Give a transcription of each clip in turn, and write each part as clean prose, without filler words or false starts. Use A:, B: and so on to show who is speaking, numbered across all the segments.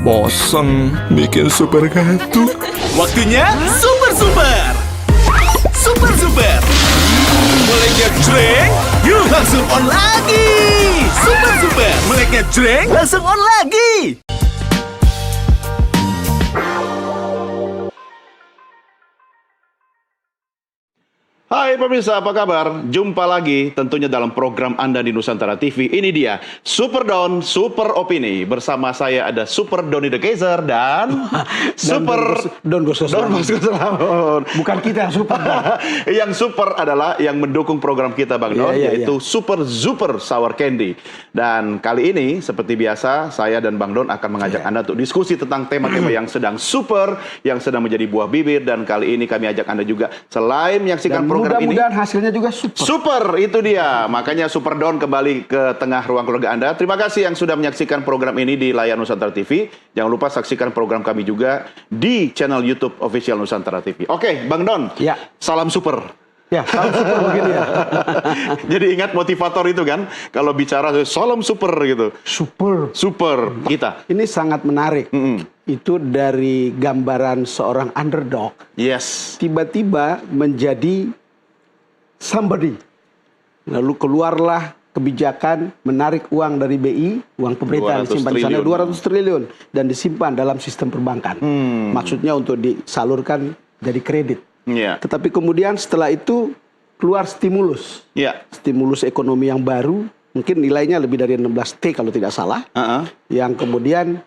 A: Bosen bikin super gantung.
B: Waktunya super. Super. Mulainya jreng, yuk langsung on lagi. Super. Mulainya jreng, langsung on lagi.
C: Hai pemirsa, apa kabar? Jumpa lagi tentunya dalam program Anda di Nusantara TV. Ini dia, Super Don, Super Opini. Bersama saya ada Super Doni The Kaiser dan Super
D: Don Bosco
C: Slamet.
D: Bukan kita yang super.
C: Yang super adalah yang mendukung program kita Bang Don, yaitu Super Sour Candy. Dan kali ini, seperti biasa, saya dan Bang Don akan mengajak Anda untuk diskusi tentang tema-tema yang sedang super, yang sedang menjadi buah bibir. Dan kali ini kami ajak Anda juga, selain menyaksikan program
D: mudah-mudahan hasilnya juga super.
C: Super, itu dia. Makanya Super Don kembali ke tengah ruang keluarga Anda. Terima kasih yang sudah menyaksikan program ini di layar Nusantara TV. Jangan lupa saksikan program kami juga di channel YouTube Official Nusantara TV. Oke, Bang Don.
D: Ya.
C: Salam super.
D: Ya, salam super begini ya.
C: Jadi ingat motivator itu kan, kalau bicara salam super gitu. Super kita.
D: Ini sangat menarik. Itu dari gambaran seorang underdog.
C: Yes.
D: Tiba-tiba menjadi somebody. Lalu keluarlah kebijakan menarik uang dari BI, uang pemerintah
C: 200
D: disimpan di sana
C: triliun.
D: 200 triliun dan disimpan dalam sistem perbankan. Maksudnya untuk disalurkan jadi kredit.
C: Iya.
D: Tetapi kemudian setelah itu keluar stimulus.
C: Iya.
D: Stimulus ekonomi yang baru, mungkin nilainya lebih dari 16T kalau tidak salah. Yang kemudian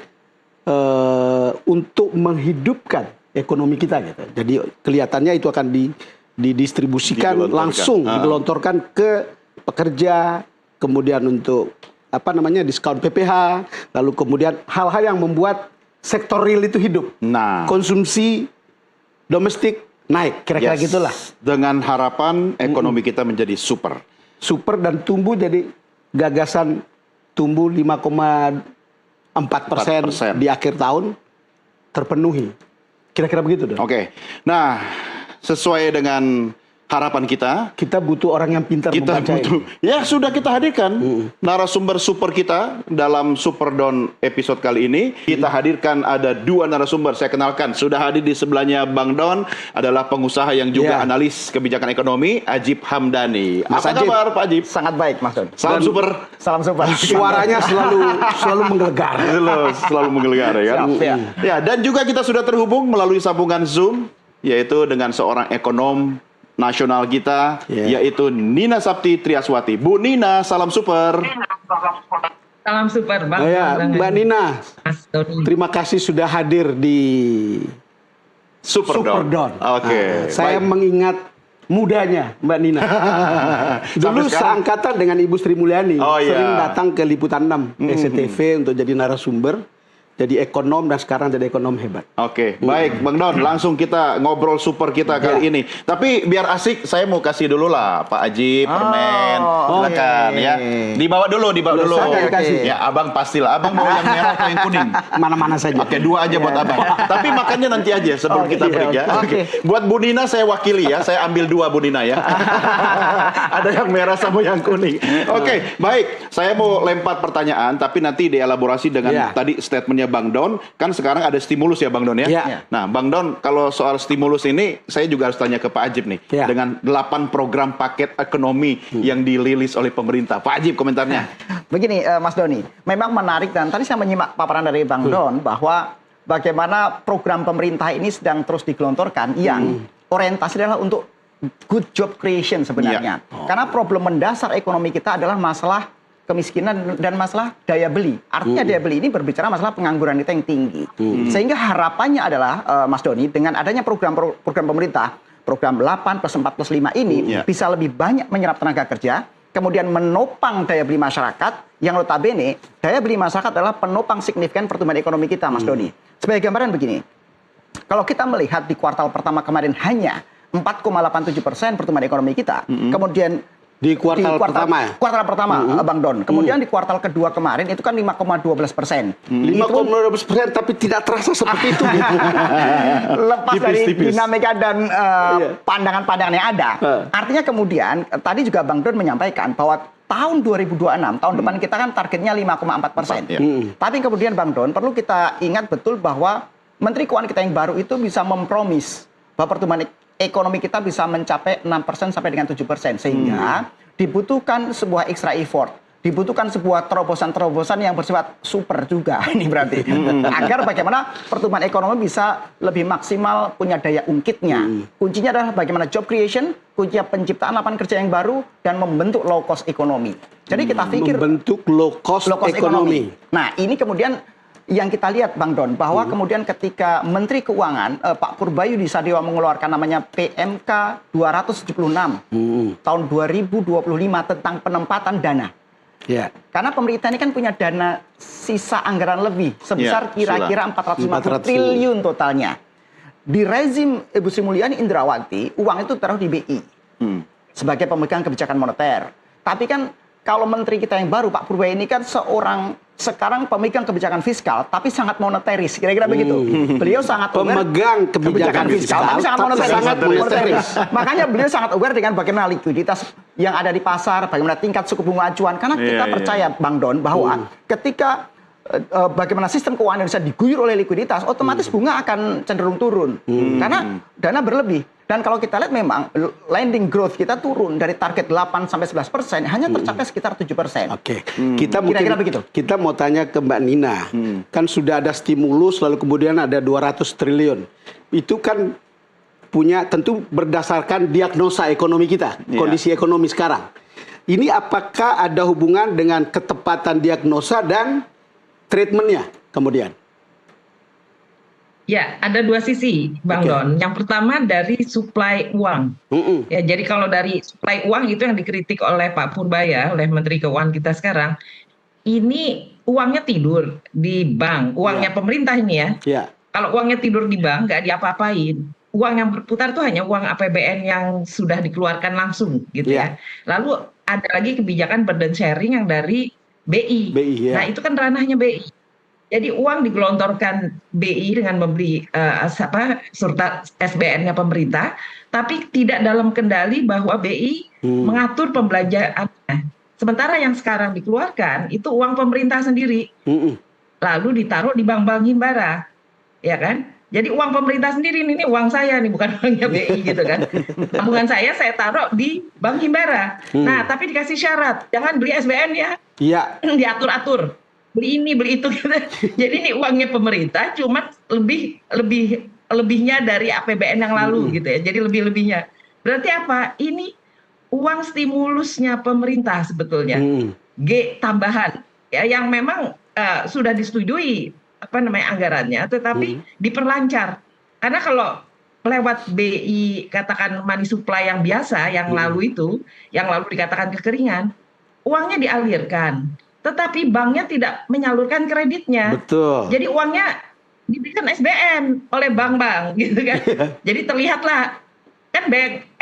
D: untuk menghidupkan ekonomi kita gitu. Jadi kelihatannya itu akan didistribusikan langsung, digelontorkan ke pekerja, kemudian untuk diskon PPh, lalu kemudian hal-hal yang membuat sektor real itu hidup.
C: Nah,
D: Konsumsi domestik naik, kira-kira gitulah.
C: Dengan harapan ekonomi kita menjadi super.
D: Super dan tumbuh, jadi gagasan tumbuh 5,4% di akhir tahun terpenuhi. Kira-kira begitu dong.
C: Oke. Nah, sesuai dengan harapan kita
D: butuh orang yang pintar membaca ini.
C: Ya, sudah kita hadirkan narasumber super kita dalam Super Don episode kali ini. Kita hadirkan ada dua narasumber. Saya kenalkan, sudah hadir di sebelahnya Bang Don adalah pengusaha yang juga analis kebijakan ekonomi, Ajib Hamdani.
D: Mas
C: Apa
D: Ajib.
C: kabar Pak Ajib?
E: Sangat baik, Mas Don.
C: Salam super.
E: Salam super.
D: Suaranya selalu menggelegar.
C: Selalu menggelegar ya kan?
E: Siap, ya.
C: Ya, dan juga kita sudah terhubung melalui sambungan Zoom, yaitu dengan seorang ekonom nasional kita, yaitu Nina Sapti Triaswati. Bu Nina, salam super.
F: Salam super, Bang.
D: Mbak Nina,
F: Mas Doni.
D: terima kasih sudah hadir di
C: Super Don. Oke.
D: Saya
C: baik.
D: mengingat mudanya Mbak Nina. Dulu
C: Sampai sekarang?
D: seangkatan dengan Ibu Sri Mulyani.
C: Oh, iya.
D: Sering datang ke Liputan 6 SCTV untuk jadi narasumber. Jadi ekonom dan sekarang jadi ekonom hebat.
C: Oke, baik Bang Don, langsung kita ngobrol super kita kali ini. Tapi biar asik, saya mau kasih dulu lah Pak Ajib, permen, silakan ya. Dibawa dulu.
D: Saya kasih.
C: Ya, Abang pastilah. Abang mau yang merah atau yang kuning?
D: Mana-mana saja.
C: Oke, dua aja buat Abang. Tapi makannya nanti aja sebelum kita break ya.
E: Oke.
C: Buat Bu Nina saya wakili ya, saya ambil dua Bu Nina ya. Ada yang merah sama yang kuning. Oke, baik. Saya mau lempar pertanyaan, tapi nanti dielaborasi dengan tadi statementnya Bang Don. Kan sekarang ada stimulus ya Bang Don ya. Nah, Bang Don, kalau soal stimulus ini, saya juga harus tanya ke Pak Ajib nih. Dengan 8 program paket ekonomi yang dirilis oleh pemerintah. Pak Ajib, komentarnya.
E: Begini, Mas Doni, memang menarik dan tadi saya menyimak paparan dari Bang Don bahwa bagaimana program pemerintah ini sedang terus digelontorkan yang orientasi adalah untuk good job creation sebenarnya. Karena problem mendasar ekonomi kita adalah masalah kemiskinan dan masalah daya beli. Artinya daya beli ini berbicara masalah pengangguran kita yang tinggi. Sehingga harapannya adalah, Mas Doni, dengan adanya program pemerintah, program 8 plus 4 plus 5 ini bisa lebih banyak menyerap tenaga kerja, kemudian menopang daya beli masyarakat, yang notabene daya beli masyarakat adalah penopang signifikan pertumbuhan ekonomi kita, Mas Doni. Sebagai gambaran begini, kalau kita melihat di kuartal pertama kemarin hanya 4,87% pertumbuhan ekonomi kita, kemudian
D: Di kuartal pertama ya?
E: Kuartal pertama, Bang Don. Kemudian di kuartal kedua kemarin itu kan 5,12%.
D: 5,12%, tapi tidak terasa seperti itu.
E: Lepas dari
C: Tipis-tipis.
E: dinamika dan pandangan-pandangan yang ada. Artinya kemudian tadi juga Bang Don menyampaikan bahwa tahun 2026, tahun depan kita kan targetnya 5,4%. Tapi kemudian Bang Don perlu kita ingat betul bahwa Menteri Keuangan kita yang baru itu bisa mempromis bahwa pertumbuhan ekonomi kita bisa mencapai 6% sampai dengan 7%. Sehingga dibutuhkan sebuah extra effort. Dibutuhkan sebuah terobosan-terobosan yang bersifat super juga ini berarti. Agar bagaimana pertumbuhan ekonomi bisa lebih maksimal punya daya ungkitnya. Kuncinya adalah bagaimana job creation, kuncinya penciptaan lapangan kerja yang baru, dan membentuk low cost ekonomi. Jadi kita pikir
D: Membentuk low cost ekonomi.
E: Nah, ini kemudian yang kita lihat Bang Don, bahwa kemudian ketika Menteri Keuangan Pak Purbayu Sadewa mengeluarkan namanya PMK 276 tahun 2025 tentang penempatan dana.
D: Ya.
E: Karena pemerintah ini kan punya dana sisa anggaran lebih sebesar kira-kira 450 triliun totalnya. Di rezim Ibu Sri Mulyani Indrawati, uang itu taruh di BI sebagai pemegang kebijakan moneter. Tapi kan kalau menteri kita yang baru Pak Purbayu ini kan sekarang pemegang kebijakan fiskal tapi sangat moneteris, kira-kira begitu. Beliau sangat
D: Pemegang kebijakan fiskal
E: tapi sangat moneteris.
D: moneteris.
E: Makanya beliau sangat aware dengan bagaimana likuiditas yang ada di pasar, bagaimana tingkat suku bunga acuan. Karena kita percaya Bang Don bahwa ketika bagaimana sistem keuangan Indonesia diguyur oleh likuiditas, otomatis bunga akan cenderung turun. Karena dana berlebih. Dan kalau kita lihat memang lending growth kita turun dari target 8 sampai 11%, hanya tercapai sekitar 7%.
D: Oke, kita mungkin
E: Kira-kira begitu.
D: kita mau tanya ke Mbak Nina. Kan sudah ada stimulus, lalu kemudian ada 200 triliun. Itu kan punya tentu berdasarkan diagnosa ekonomi kita, kondisi ekonomi sekarang. Ini apakah ada hubungan dengan ketepatan diagnosa dan treatmentnya kemudian?
F: Ya, ada dua sisi, Bang Don. Yang pertama dari suplai uang. Ya, jadi kalau dari suplai uang itu yang dikritik oleh Pak Purbaya, oleh Menteri Keuangan kita sekarang, ini uangnya tidur di bank, uangnya pemerintah ini ya.
D: Ya.
F: Kalau uangnya tidur di bank, nggak diapa-apain. Uang yang berputar itu hanya uang APBN yang sudah dikeluarkan langsung, gitu ya. Lalu ada lagi kebijakan burden sharing yang dari BI.
D: Ya.
F: Nah, itu kan ranahnya BI. Jadi uang digelontorkan BI dengan membeli surat SBN-nya pemerintah, tapi tidak dalam kendali bahwa BI mengatur pembelanjaannya. Sementara yang sekarang dikeluarkan itu uang pemerintah sendiri, lalu ditaruh di bank-bank himbara, ya kan? Jadi uang pemerintah sendiri ini uang saya nih, bukan uangnya BI gitu kan. Tabungan saya taruh di bank himbara. Nah, tapi dikasih syarat, jangan beli SBN ya.
D: Iya.
F: Diatur-atur. Beli ini, beli itu gitu. Jadi ini uangnya pemerintah, cuma lebihnya dari APBN yang lalu gitu ya. Jadi lebih-lebihnya. Berarti apa? Ini uang stimulusnya pemerintah sebetulnya. G tambahan ya, yang memang sudah disetujui anggarannya, tetapi diperlancar. Karena kalau lewat BI katakan money supply yang biasa, yang lalu itu, yang lalu dikatakan kekeringan, uangnya dialirkan. Tetapi banknya tidak menyalurkan kreditnya.
D: Betul.
F: Jadi uangnya diberikan SBN oleh bank-bank gitu kan. Jadi terlihatlah kan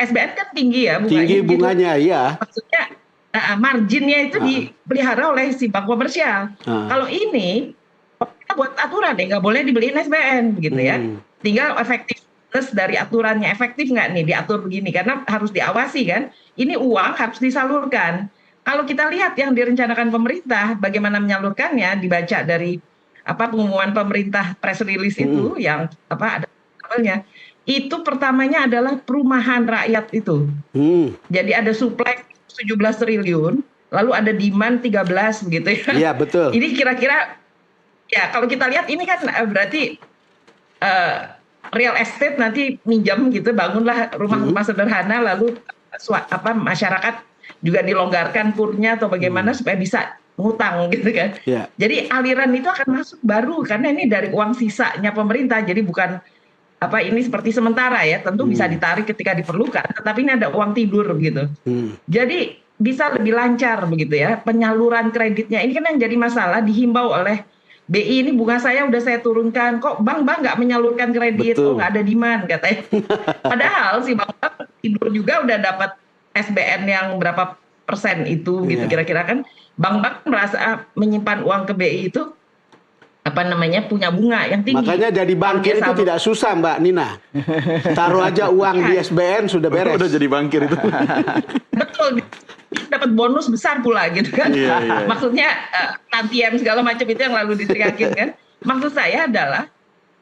F: SBN kan tinggi ya bunganya.
D: Tinggi bunganya, iya.
F: Maksudnya marginnya itu dipelihara oleh si bank komersial. Kalau ini kita buat aturan ya, nggak boleh dibeliin SBN gitu ya. Tinggal efektivitas dari aturannya, efektif nggak nih diatur begini, karena harus diawasi kan. Ini uang harus disalurkan. Kalau kita lihat yang direncanakan pemerintah, bagaimana menyalurkannya, dibaca dari pengumuman pemerintah press release itu, yang ada tabelnya, itu pertamanya adalah perumahan rakyat itu. Jadi ada supply 17 triliun, lalu ada demand 13 begitu ya.
D: Iya, betul.
F: Ini kira-kira, ya kalau kita lihat ini kan berarti real estate nanti minjam gitu, bangunlah rumah-rumah sederhana, lalu masyarakat juga dilonggarkan kurnya atau bagaimana supaya bisa ngutang gitu kan. Yeah. Jadi aliran itu akan masuk baru karena ini dari uang sisanya pemerintah. Jadi bukan ini seperti sementara ya, tentu bisa ditarik ketika diperlukan, tetapi ini ada uang tidur gitu. Jadi bisa lebih lancar begitu ya penyaluran kreditnya. Ini kan yang jadi masalah, dihimbau oleh BI, ini bunga saya udah saya turunkan, kok bank-bank nggak menyalurkan kredit, kok nggak ada demand katanya. Padahal si bank tidur juga udah dapat SBN yang berapa itu gitu kira-kira kan bank-bank merasa menyimpan uang ke BI itu punya bunga yang tinggi.
D: Makanya jadi bankir itu tidak susah Mbak Nina. Taruh aja uang di SBN sudah beres.
C: Udah jadi bankir itu.
F: Betul, dapat bonus besar pula gitu kan.
C: Iya.
F: Maksudnya tantiem segala macam itu yang lalu diteriakin kan. Maksud saya adalah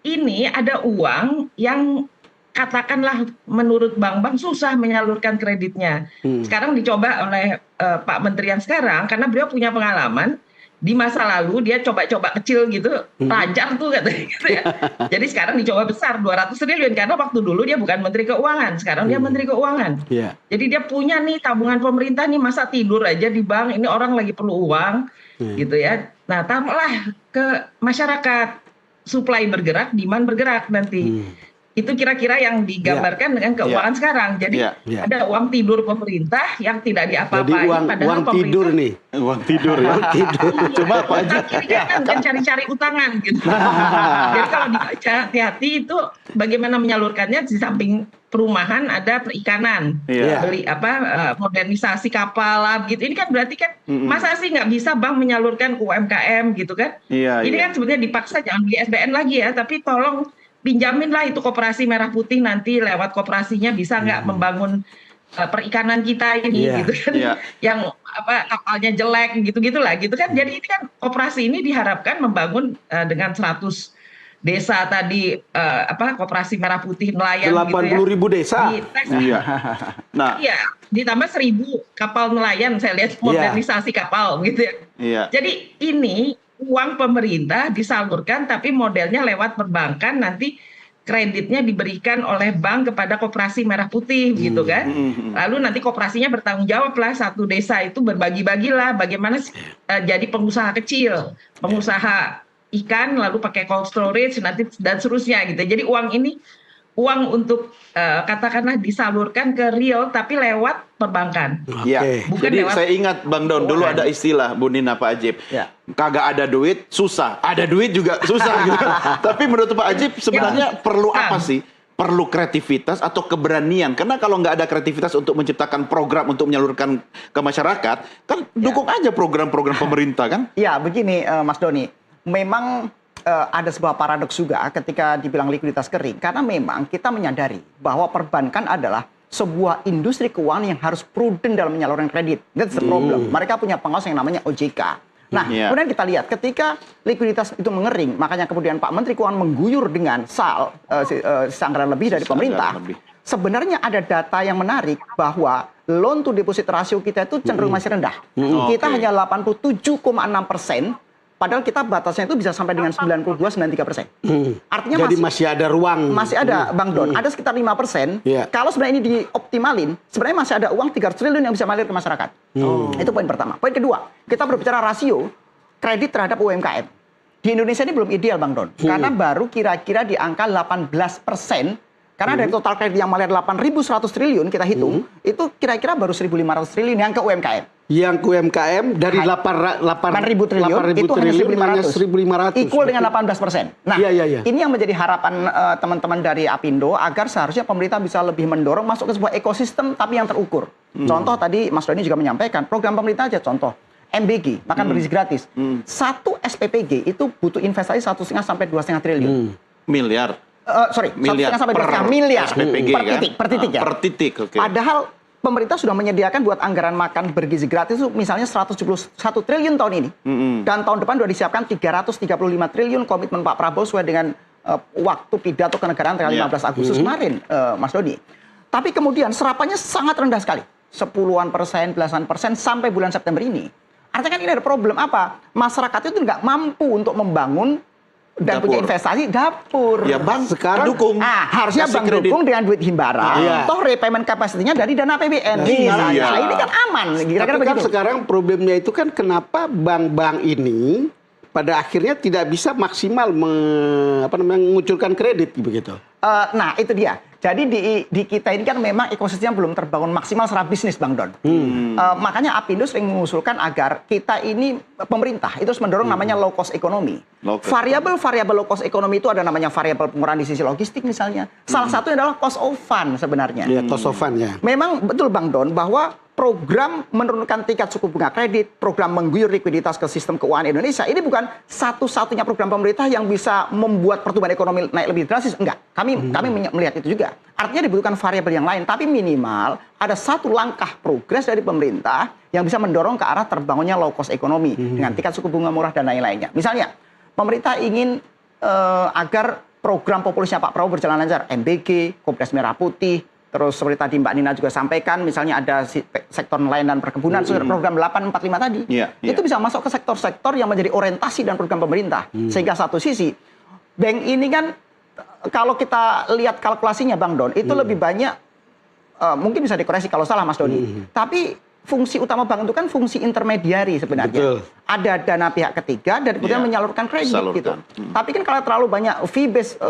F: ini ada uang yang katakanlah menurut bank-bank susah menyalurkan kreditnya. Sekarang dicoba oleh Pak Menteri yang sekarang karena beliau punya pengalaman. Di masa lalu dia coba-coba kecil gitu, lancar tuh katanya gitu ya. Jadi sekarang dicoba besar 200 triliun karena waktu dulu dia bukan Menteri Keuangan, sekarang dia Menteri Keuangan. Jadi dia punya nih tabungan pemerintah nih, masa tidur aja di bank, ini orang lagi perlu uang gitu ya. Nah, taruhlah ke masyarakat, supply bergerak, demand bergerak nanti. Itu kira-kira yang digambarkan dengan keuangan sekarang. Jadi ada uang tidur pemerintah yang tidak diapa-apain.
D: Jadi uang tidur nih.
C: Uang tidur ya.
F: Cuma apa aja? Bukan cari-cari utangan gitu. Jadi kalau dibaca hati-hati itu bagaimana menyalurkannya. Di samping perumahan ada perikanan, beli modernisasi kapal lah gitu. Ini kan berarti kan masa sih nggak bisa bank menyalurkan ke UMKM gitu kan? Ini kan sebenarnya dipaksa jangan beli SBN lagi ya, tapi tolong pinjaminlah itu Koperasi Merah Putih nanti lewat koperasinya bisa nggak membangun perikanan kita ini gitu kan, yang kapalnya jelek gitu-gitulah gitu kan. Jadi ini kan koperasi ini diharapkan membangun dengan 100 desa tadi Koperasi Merah Putih nelayan
D: 80.000 desa.
C: Nah,
F: ditambah 1.000 kapal nelayan saya lihat modernisasi kapal gitu ya. Jadi ini uang pemerintah disalurkan tapi modelnya lewat perbankan, nanti kreditnya diberikan oleh bank kepada Koperasi Merah Putih gitu kan. Lalu nanti koperasinya bertanggung jawab lah, satu desa itu berbagi-bagilah bagaimana jadi pengusaha kecil, pengusaha ikan lalu pakai cold storage nanti dan seterusnya gitu. Jadi uang ini uang untuk katakanlah disalurkan ke real tapi lewat perbankan.
C: Bukan jadi saya ingat Bang Don dulu ada istilah Bu Nina Pak Ajib. Kagak ada duit susah, ada duit juga susah gitu. Tapi menurut Pak Ajib sebenarnya perlu apa sih? Perlu kreativitas atau keberanian? Karena kalau nggak ada kreativitas untuk menciptakan program untuk menyalurkan ke masyarakat, kan dukung aja program-program pemerintah kan?
E: Ya begini Mas Doni, memang ada sebuah paradoks juga ketika dibilang likuiditas kering. Karena memang kita menyadari bahwa perbankan adalah sebuah industri keuangan yang harus prudent dalam menyalurkan kredit. That's the problem. Mereka punya pengawas yang namanya OJK. Nah, kemudian kita lihat ketika likuiditas itu mengering, makanya kemudian Pak Menteri Keuangan mengguyur dengan anggaran lebih dari pemerintah. Sebenarnya ada data yang menarik bahwa loan to deposit ratio kita itu cenderung masih rendah. Kita hanya 87,6%. Padahal kita batasnya itu bisa sampai dengan 92-93%. Artinya
D: jadi masih ada ruang.
E: Masih ada, Bang Don. Ada sekitar 5%. Kalau sebenarnya ini dioptimalin, sebenarnya masih ada uang 300 triliun yang bisa mengalir ke masyarakat. Itu poin pertama. Poin kedua, kita berbicara rasio kredit terhadap UMKM. Di Indonesia ini belum ideal, Bang Don. Karena baru kira-kira di angka 18%. Karena dari total kredit yang mengalir 8.100 triliun kita hitung, itu kira-kira baru 1.500 triliun yang ke UMKM.
D: Yang ke UMKM dari 8.000 triliun
E: itu hanya
D: 1.500.
E: Equal dengan 18%. Nah, ini yang menjadi harapan teman-teman dari Apindo agar seharusnya pemerintah bisa lebih mendorong masuk ke sebuah ekosistem tapi yang terukur. Contoh tadi Mas Doni juga menyampaikan, program pemerintah aja contoh. MBG, makan bergizi gratis. Satu SPPG itu butuh investasi 1,5 sampai 2,5 triliun.
C: Miliar.
E: Miliar sampai 2,5 miliar
C: SPPG,
E: per titik ya.
C: Per titik,
E: Padahal pemerintah sudah menyediakan buat anggaran makan bergizi gratis itu misalnya 171 triliun tahun ini. Dan tahun depan sudah disiapkan 335 triliun komitmen Pak Prabowo sesuai dengan waktu pidato kenegaraan tanggal 15 Agustus kemarin, Mas Doni. Tapi kemudian serapannya sangat rendah sekali. 10-an persen, belasan persen sampai bulan September ini. Artinya kan ini ada problem apa? Masyarakat itu nggak mampu untuk membangun dan punya investasi dapur.
C: Ya bank sekarang dukung.
E: Harusnya bank dukung dengan duit himbara. Toh repayment capacity-nya dari dana APBN. Nah, ini kan aman.
D: Kira-kira kan sekarang problemnya itu kan kenapa bank-bank ini pada akhirnya tidak bisa maksimal mengucurkan kredit begitu.
E: Nah, itu dia. Jadi di kita ini kan memang ekosistemnya belum terbangun maksimal secara bisnis, Bang Don. Makanya Apindo sering mengusulkan agar kita ini pemerintah itu harus mendorong namanya low cost economy. Variabel low cost economy itu ada namanya variabel pengurangan di sisi logistik misalnya. Salah satunya adalah cost of fund sebenarnya.
D: Cost of fund ya.
E: Memang betul Bang Don bahwa program menurunkan tingkat suku bunga kredit, program mengguyur likuiditas ke sistem keuangan Indonesia, ini bukan satu-satunya program pemerintah yang bisa membuat pertumbuhan ekonomi naik lebih drastis. Enggak, kami melihat itu juga. Artinya dibutuhkan variabel yang lain, tapi minimal ada satu langkah progres dari pemerintah yang bisa mendorong ke arah terbangunnya low cost ekonomi dengan tingkat suku bunga murah dan lain-lainnya. Misalnya, pemerintah ingin agar program populisnya Pak Prabowo berjalan lancar, MBG, Kopdas Merah Putih, terus seperti tadi Mbak Nina juga sampaikan, misalnya ada sektor nelayan dan perkebunan, program 845 tadi. Itu bisa masuk ke sektor-sektor yang menjadi orientasi dan program pemerintah. Sehingga satu sisi, bank ini kan, kalau kita lihat kalkulasinya Bang Don, itu lebih banyak, mungkin bisa dikoreksi kalau salah Mas Doni, tapi fungsi utama bank itu kan fungsi intermediari sebenarnya. Betul. Ada dana pihak ketiga dan kemudian menyalurkan kredit gitu. Tapi kan kalau terlalu banyak fee based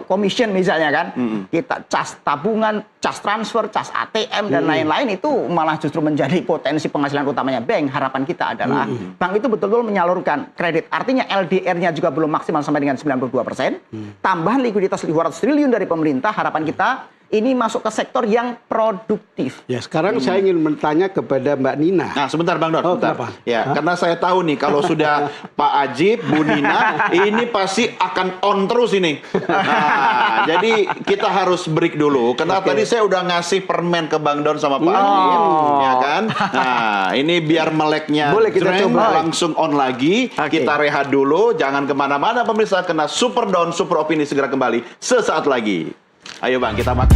E: commission misalnya kan, kita cas tabungan, cas transfer, cas ATM dan lain-lain, itu malah justru menjadi potensi penghasilan utamanya bank. Harapan kita adalah bank itu betul-betul menyalurkan kredit. Artinya LDR-nya juga belum maksimal sampai dengan 92%. Tambahan likuiditas 200 triliun dari pemerintah, harapan kita ini masuk ke sektor yang produktif.
D: Ya, sekarang saya ingin bertanya kepada Mbak Nina.
C: Nah, sebentar Bang Don.
D: Kenapa?
C: Ya, karena saya tahu nih kalau sudah Pak Ajib, Bu Nina, ini pasti akan on terus ini. Nah, jadi kita harus break dulu. Karena tadi saya udah ngasih permen ke Bang Don sama Pak Ajib, ya kan? Nah, ini biar meleknya
D: boleh kita coba
C: langsung on lagi. Kita rehat dulu, jangan kemana-mana pemirsa, karena Super Don, Super Opini segera kembali sesaat lagi. Ayo Bang, kita makan.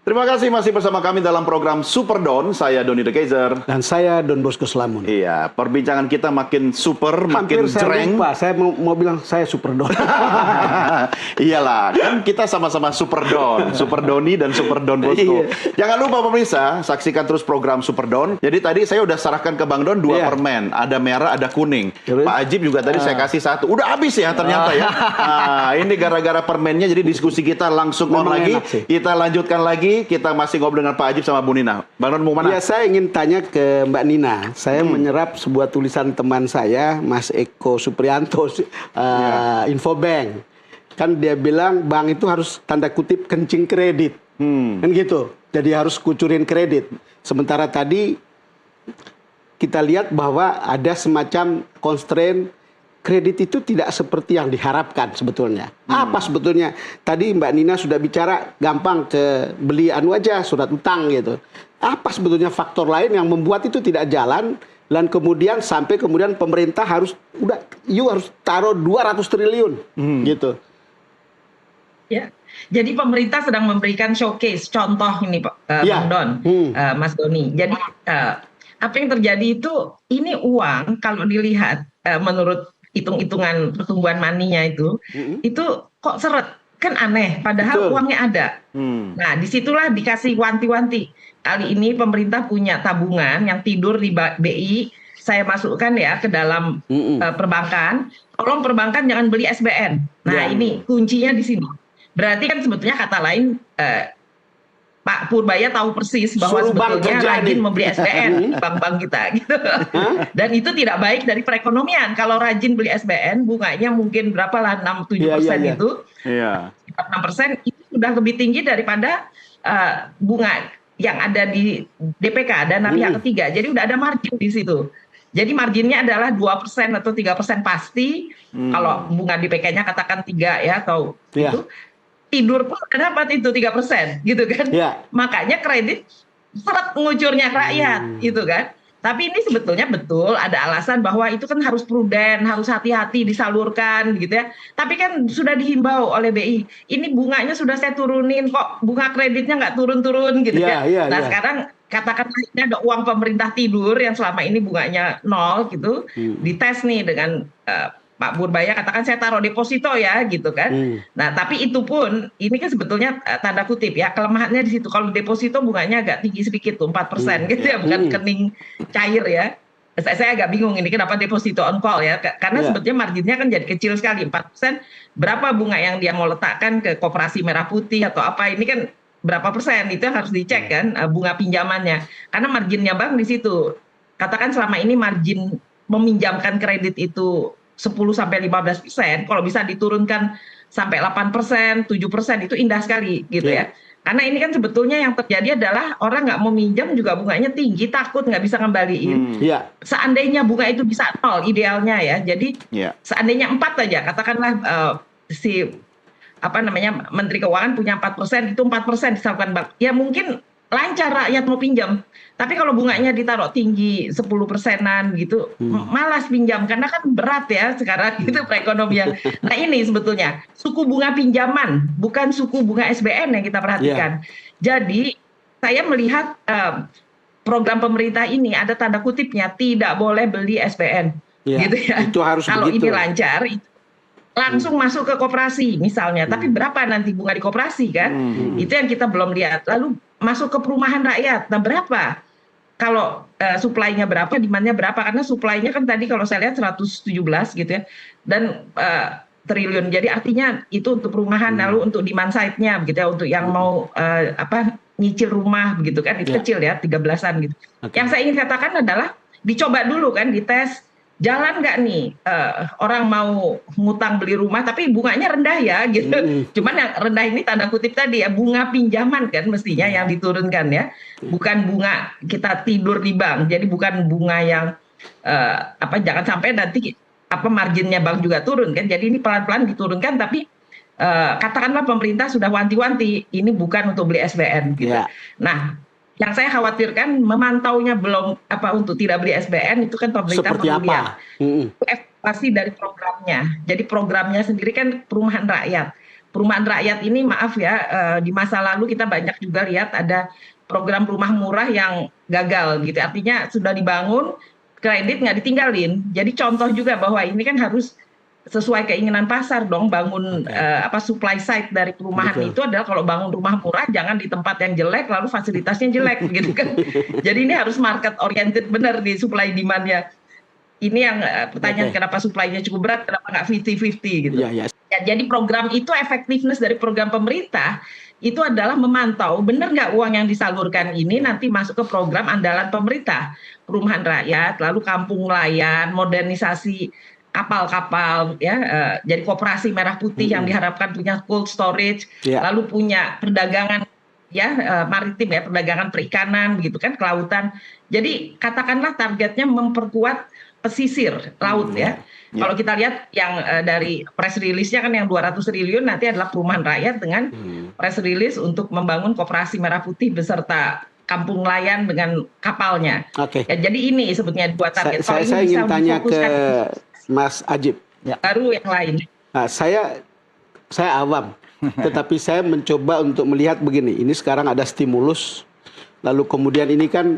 C: Terima kasih masih bersama kami dalam program Super Don. Saya Doni The Kaiser.
D: Dan saya Don Bosco Slamun.
C: Iya, perbincangan kita makin super,
D: hampir
C: makin
D: saya
C: jreng.
D: lupa, saya mau bilang saya Super Don.
C: Iyalah, kan kita sama-sama Super Don, Super Doni dan Super Don Bosco. Jangan lupa pemirsa, saksikan terus program Super Don. Jadi tadi saya udah serahkan ke Bang Don 2 permen, ada merah, ada kuning. Pak Ajib juga tadi saya kasih 1. Udah habis ya ternyata ya. Nah, ini gara-gara permennya, jadi diskusi kita langsung on lagi. Kita lanjutkan lagi. Kita masih ngobrol dengan Pak Ajib sama Bu Nina. Bang Don mau mana?
D: Ya, saya ingin tanya ke Mbak Nina. Saya menyerap sebuah tulisan teman saya, Mas Eko Supriyanto, Infobank. Kan dia bilang bank itu harus tanda kutip kencing kredit. Kan gitu. Jadi harus kucurin kredit. Sementara tadi kita lihat bahwa ada semacam constraint kredit itu tidak seperti yang diharapkan sebetulnya. Apa sebetulnya? Tadi Mbak Nina sudah bicara gampang ke beli anu aja, surat utang gitu. Apa sebetulnya faktor lain yang membuat itu tidak jalan dan kemudian sampai kemudian pemerintah harus harus taruh 200 triliun gitu.
F: Ya. Jadi pemerintah sedang memberikan showcase contoh ini Bang Don, Mas Doni. Jadi apa yang terjadi itu, ini uang kalau dilihat menurut hitung-hitungan pertumbuhan maninya itu kok seret, kan aneh, padahal uangnya ada. Nah, disitulah dikasih wanti-wanti. Kali ini pemerintah punya tabungan yang tidur di BI, saya masukkan ya ke dalam perbankan. Tolong perbankan jangan beli SBN. Nah, ini kuncinya di sini. Berarti kan sebetulnya kata lain Pak Purbaya tahu persis bahwa sebetulnya rajin membeli SBN bank-bank kita gitu. Dan itu tidak baik dari perekonomian. Kalau rajin beli SBN, bunganya mungkin berapa lah, 6-7% itu. 6% itu sudah lebih tinggi daripada bunga yang ada di DPK, dana pihak ketiga. Jadi udah ada margin di situ. Jadi marginnya adalah 2% atau 3% pasti. Kalau bunga DPK-nya katakan 3 ya atau itu. Tidur pun dapat itu 3%, gitu kan? Makanya kredit seret ngucurnya rakyat, gitu kan? Tapi ini sebetulnya betul ada alasan bahwa itu kan harus prudent, harus hati-hati disalurkan, gitu ya. Tapi kan sudah dihimbau oleh BI, ini bunganya sudah saya turunin kok, bunga kreditnya nggak turun-turun, gitu ya. Nah sekarang katakanlah ini ada uang pemerintah tidur yang selama ini bunganya 0, gitu, dites nih dengan Pak Purbaya katakan saya taruh deposito ya gitu kan. Nah tapi itu pun ini kan sebetulnya tanda kutip ya, kelemahannya di situ. Kalau deposito bunganya agak tinggi sedikit tuh 4% gitu ya, bukan kening cair ya. Saya agak bingung ini kenapa deposito on call ya, karena sebetulnya marginnya kan jadi kecil sekali 4%. Berapa bunga yang dia mau letakkan ke Koperasi Merah Putih atau apa, ini kan berapa persen, itu yang harus dicek kan bunga pinjamannya. Karena marginnya bank di situ. Katakan selama ini margin meminjamkan kredit itu 10-15%, kalau bisa diturunkan sampai 8%, 7% itu indah sekali gitu ya. Karena ini kan sebetulnya yang terjadi adalah orang nggak mau minjam juga bunganya tinggi, takut nggak bisa ngembaliin. Seandainya bunga itu bisa 0 idealnya ya. Jadi seandainya 4 aja, katakanlah si Menteri Keuangan punya 4%, itu 4% disalurkan bank. Ya mungkin lancar rakyat mau pinjam. Tapi kalau bunganya ditaruh tinggi 10%-an gitu, malas pinjam karena kan berat ya sekarang itu perekonomian. Nah ini sebetulnya suku bunga pinjaman, bukan suku bunga SBN yang kita perhatikan. Jadi saya melihat program pemerintah ini ada tanda kutipnya, tidak boleh beli SBN, gitu ya.
D: Itu harus
F: kalau
D: begitu.
F: ini lancar, langsung masuk ke koperasi misalnya. Tapi berapa nanti bunga di koperasi kan? Itu yang kita belum lihat. Lalu masuk ke perumahan rakyat, nah berapa? Kalau supply-nya berapa, demand-nya berapa? Karena supply-nya kan tadi kalau saya lihat 117 gitu ya, dan triliun. Jadi artinya itu untuk perumahan, lalu untuk demand side-nya gitu ya, untuk yang mau nyicil rumah begitu kan, itu kecil ya, 13-an gitu. Yang saya ingin katakan adalah dicoba dulu kan, dites. Jalan nggak nih orang mau ngutang beli rumah tapi bunganya rendah ya gitu. Cuman yang rendah ini tanda kutip tadi ya, bunga pinjaman kan mestinya yang diturunkan ya. Bukan bunga kita tidur di bank. Jadi bukan bunga yang jangan sampai nanti marginnya bank juga turun kan. Jadi ini pelan-pelan diturunkan, tapi katakanlah pemerintah sudah wanti-wanti ini bukan untuk beli SBN gitu. Nah, yang saya khawatirkan memantaunya belum untuk tidak beli SBN itu kan pemerintah
D: seperti
F: perlu
D: apa?
F: Evaluasi dari programnya. Jadi programnya sendiri kan perumahan rakyat. Perumahan rakyat ini maaf ya, di masa lalu kita banyak juga lihat ada program rumah murah yang gagal gitu. Artinya sudah dibangun, kredit nggak ditinggalin. Jadi contoh juga bahwa ini kan harus sesuai keinginan pasar dong, bangun supply side dari perumahan. Itu adalah kalau bangun rumah murah jangan di tempat yang jelek lalu fasilitasnya jelek gitu kan. Jadi ini harus market oriented benar di supply demand-nya. Ini yang pertanyaan kenapa supply-nya cukup berat, kenapa nggak 50-50 gitu. Ya, jadi program itu, efektivitas dari program pemerintah itu adalah memantau benar nggak uang yang disalurkan ini nanti masuk ke program andalan pemerintah, perumahan rakyat, lalu kampung nelayan, modernisasi kapal-kapal ya, jadi koperasi merah putih yang diharapkan punya cold storage, lalu punya perdagangan ya maritim ya, perdagangan perikanan gitu kan, kelautan. Jadi katakanlah targetnya memperkuat pesisir laut ya. Kalau kita lihat yang dari press release-nya kan yang 200 triliun nanti adalah perumahan rakyat dengan press release untuk membangun koperasi merah putih beserta kampung nelayan dengan kapalnya. Ya, jadi ini sebetulnya dua target.
D: Saya ingin tanya ke Mas Ajib.
F: Baru yang lain.
D: Nah, saya awam, tetapi saya mencoba untuk melihat begini. Ini sekarang ada stimulus, lalu kemudian ini kan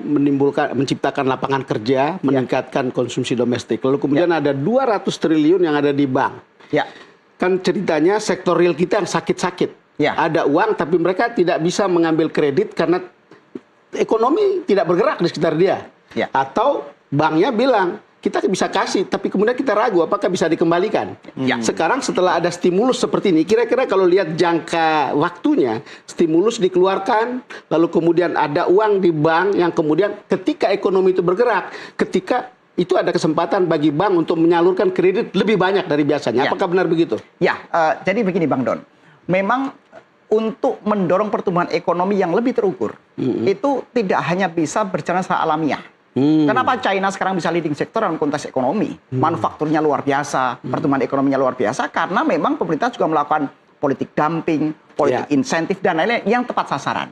D: menciptakan lapangan kerja, meningkatkan konsumsi domestik. Lalu kemudian ada 200 triliun yang ada di bank. Kan ceritanya sektor real kita yang sakit-sakit. Ada uang tapi mereka tidak bisa mengambil kredit karena ekonomi tidak bergerak di sekitar dia. Atau banknya bilang, kita bisa kasih, tapi kemudian kita ragu apakah bisa dikembalikan. Sekarang setelah ada stimulus seperti ini, kira-kira kalau lihat jangka waktunya, stimulus dikeluarkan, lalu kemudian ada uang di bank yang kemudian ketika ekonomi itu bergerak, ketika itu ada kesempatan bagi bank untuk menyalurkan kredit lebih banyak dari biasanya. Apakah benar begitu?
E: Jadi begini Bang Don, memang untuk mendorong pertumbuhan ekonomi yang lebih terukur, itu tidak hanya bisa berjalan secara alamiah. Kenapa China sekarang bisa leading sektor dalam konteks ekonomi? Manufakturnya luar biasa, pertumbuhan ekonominya luar biasa, karena memang pemerintah juga melakukan politik dumping, politik insentif, dan lain-lain yang tepat sasaran.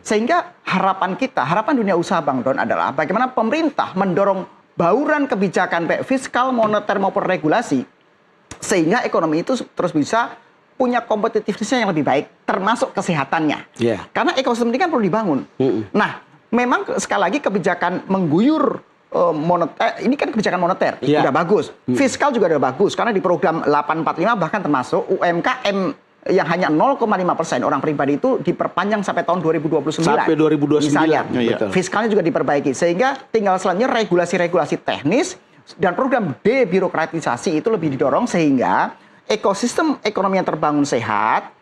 E: Sehingga harapan kita, harapan dunia usaha Bang Don adalah bagaimana pemerintah mendorong bauran kebijakan baik fiskal, moneter maupun regulasi, sehingga ekonomi itu terus bisa punya kompetitivitasnya yang lebih baik, termasuk kesehatannya. Karena ekosistem ini kan perlu dibangun. Nah, memang sekali lagi kebijakan mengguyur moneter, ini kan kebijakan moneter, sudah bagus. Fiskal juga sudah bagus, karena di program 845 bahkan termasuk UMKM yang hanya 0,5% orang pribadi itu diperpanjang sampai tahun 2029.
D: Sampai 2029.
E: Misalnya, fiskalnya juga diperbaiki. Sehingga tinggal selanjutnya regulasi-regulasi teknis dan program debirokratisasi itu lebih didorong sehingga ekosistem ekonomi yang terbangun sehat,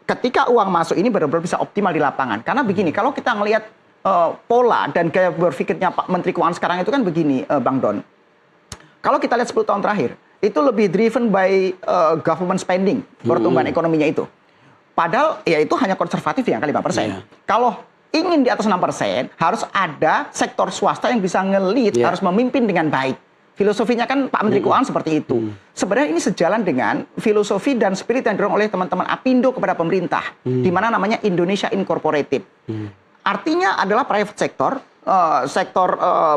E: ketika uang masuk ini benar-benar bisa optimal di lapangan. Karena begini, kalau kita melihat pola dan gaya berpikirnya Pak Menteri Keuangan sekarang itu kan begini, Bang Don. Kalau kita lihat 10 tahun terakhir, itu lebih driven by government spending, pertumbuhan ekonominya itu. Padahal ya itu hanya konservatif di angka 5%. Kalau ingin di atas 6%, harus ada sektor swasta yang bisa nge-lead, harus memimpin dengan baik. Filosofinya kan Pak Menteri Keuangan seperti itu. Sebenarnya ini sejalan dengan filosofi dan spirit yang didorong oleh teman-teman Apindo kepada pemerintah, di mana namanya Indonesia Incorporated. Artinya adalah private sector, sektor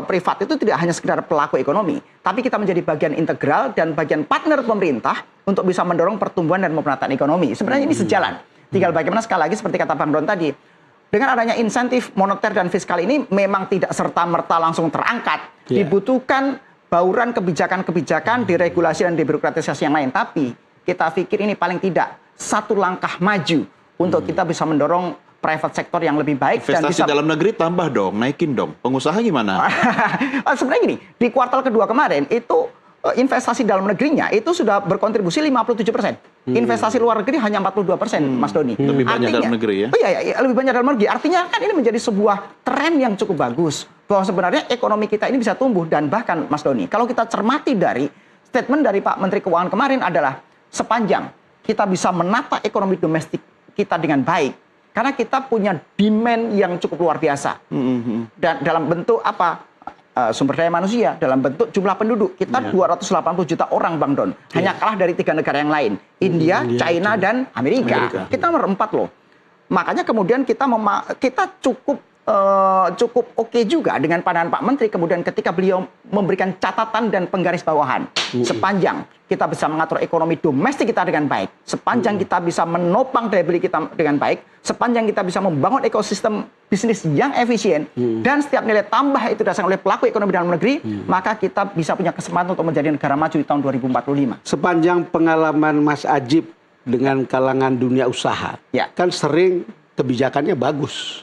E: privat itu tidak hanya sekedar pelaku ekonomi, tapi kita menjadi bagian integral dan bagian partner pemerintah untuk bisa mendorong pertumbuhan dan pemerataan ekonomi. Sebenarnya ini sejalan. Tinggal bagaimana sekali lagi seperti kata Bang Don tadi, dengan adanya insentif moneter dan fiskal ini memang tidak serta-merta langsung terangkat. Dibutuhkan bauran kebijakan-kebijakan, diregulasi dan dibirokratisasi yang lain. Tapi kita pikir ini paling tidak satu langkah maju untuk kita bisa mendorong private sector yang lebih baik.
C: Investasi
E: dan bisa
C: dalam negeri tambah dong, naikin dong. Pengusaha gimana?
E: Sebenarnya gini, di kuartal kedua kemarin itu investasi dalam negerinya itu sudah berkontribusi 57%. Investasi luar negeri hanya 42%, Mas Doni.
C: Lebih banyak dalam negeri ya?
E: Oh iya, lebih banyak dalam negeri. Artinya kan ini menjadi sebuah tren yang cukup bagus. Bahwa sebenarnya ekonomi kita ini bisa tumbuh. Dan bahkan, Mas Doni, kalau kita cermati dari statement dari Pak Menteri Keuangan kemarin adalah sepanjang kita bisa menata ekonomi domestik kita dengan baik, karena kita punya demand yang cukup luar biasa. Dan dalam bentuk apa? Sumber daya manusia, dalam bentuk jumlah penduduk. Kita 280 juta orang, Bang Don. Hanya kalah dari 3 negara yang lain. India, China, dan Amerika. Kita nomor 4 loh. Makanya kemudian kita cukup oke juga dengan pandangan Pak Menteri kemudian ketika beliau memberikan catatan dan penggarisbawahan. Sepanjang kita bisa mengatur ekonomi domestik kita dengan baik, sepanjang kita bisa menopang daya beli kita dengan baik, sepanjang kita bisa membangun ekosistem bisnis yang efisien, dan setiap nilai tambah itu dasarkan oleh pelaku ekonomi dalam negeri, maka kita bisa punya kesempatan untuk menjadi negara maju di tahun 2045.
D: Sepanjang pengalaman Mas Ajib dengan kalangan dunia usaha, kan sering kebijakannya bagus.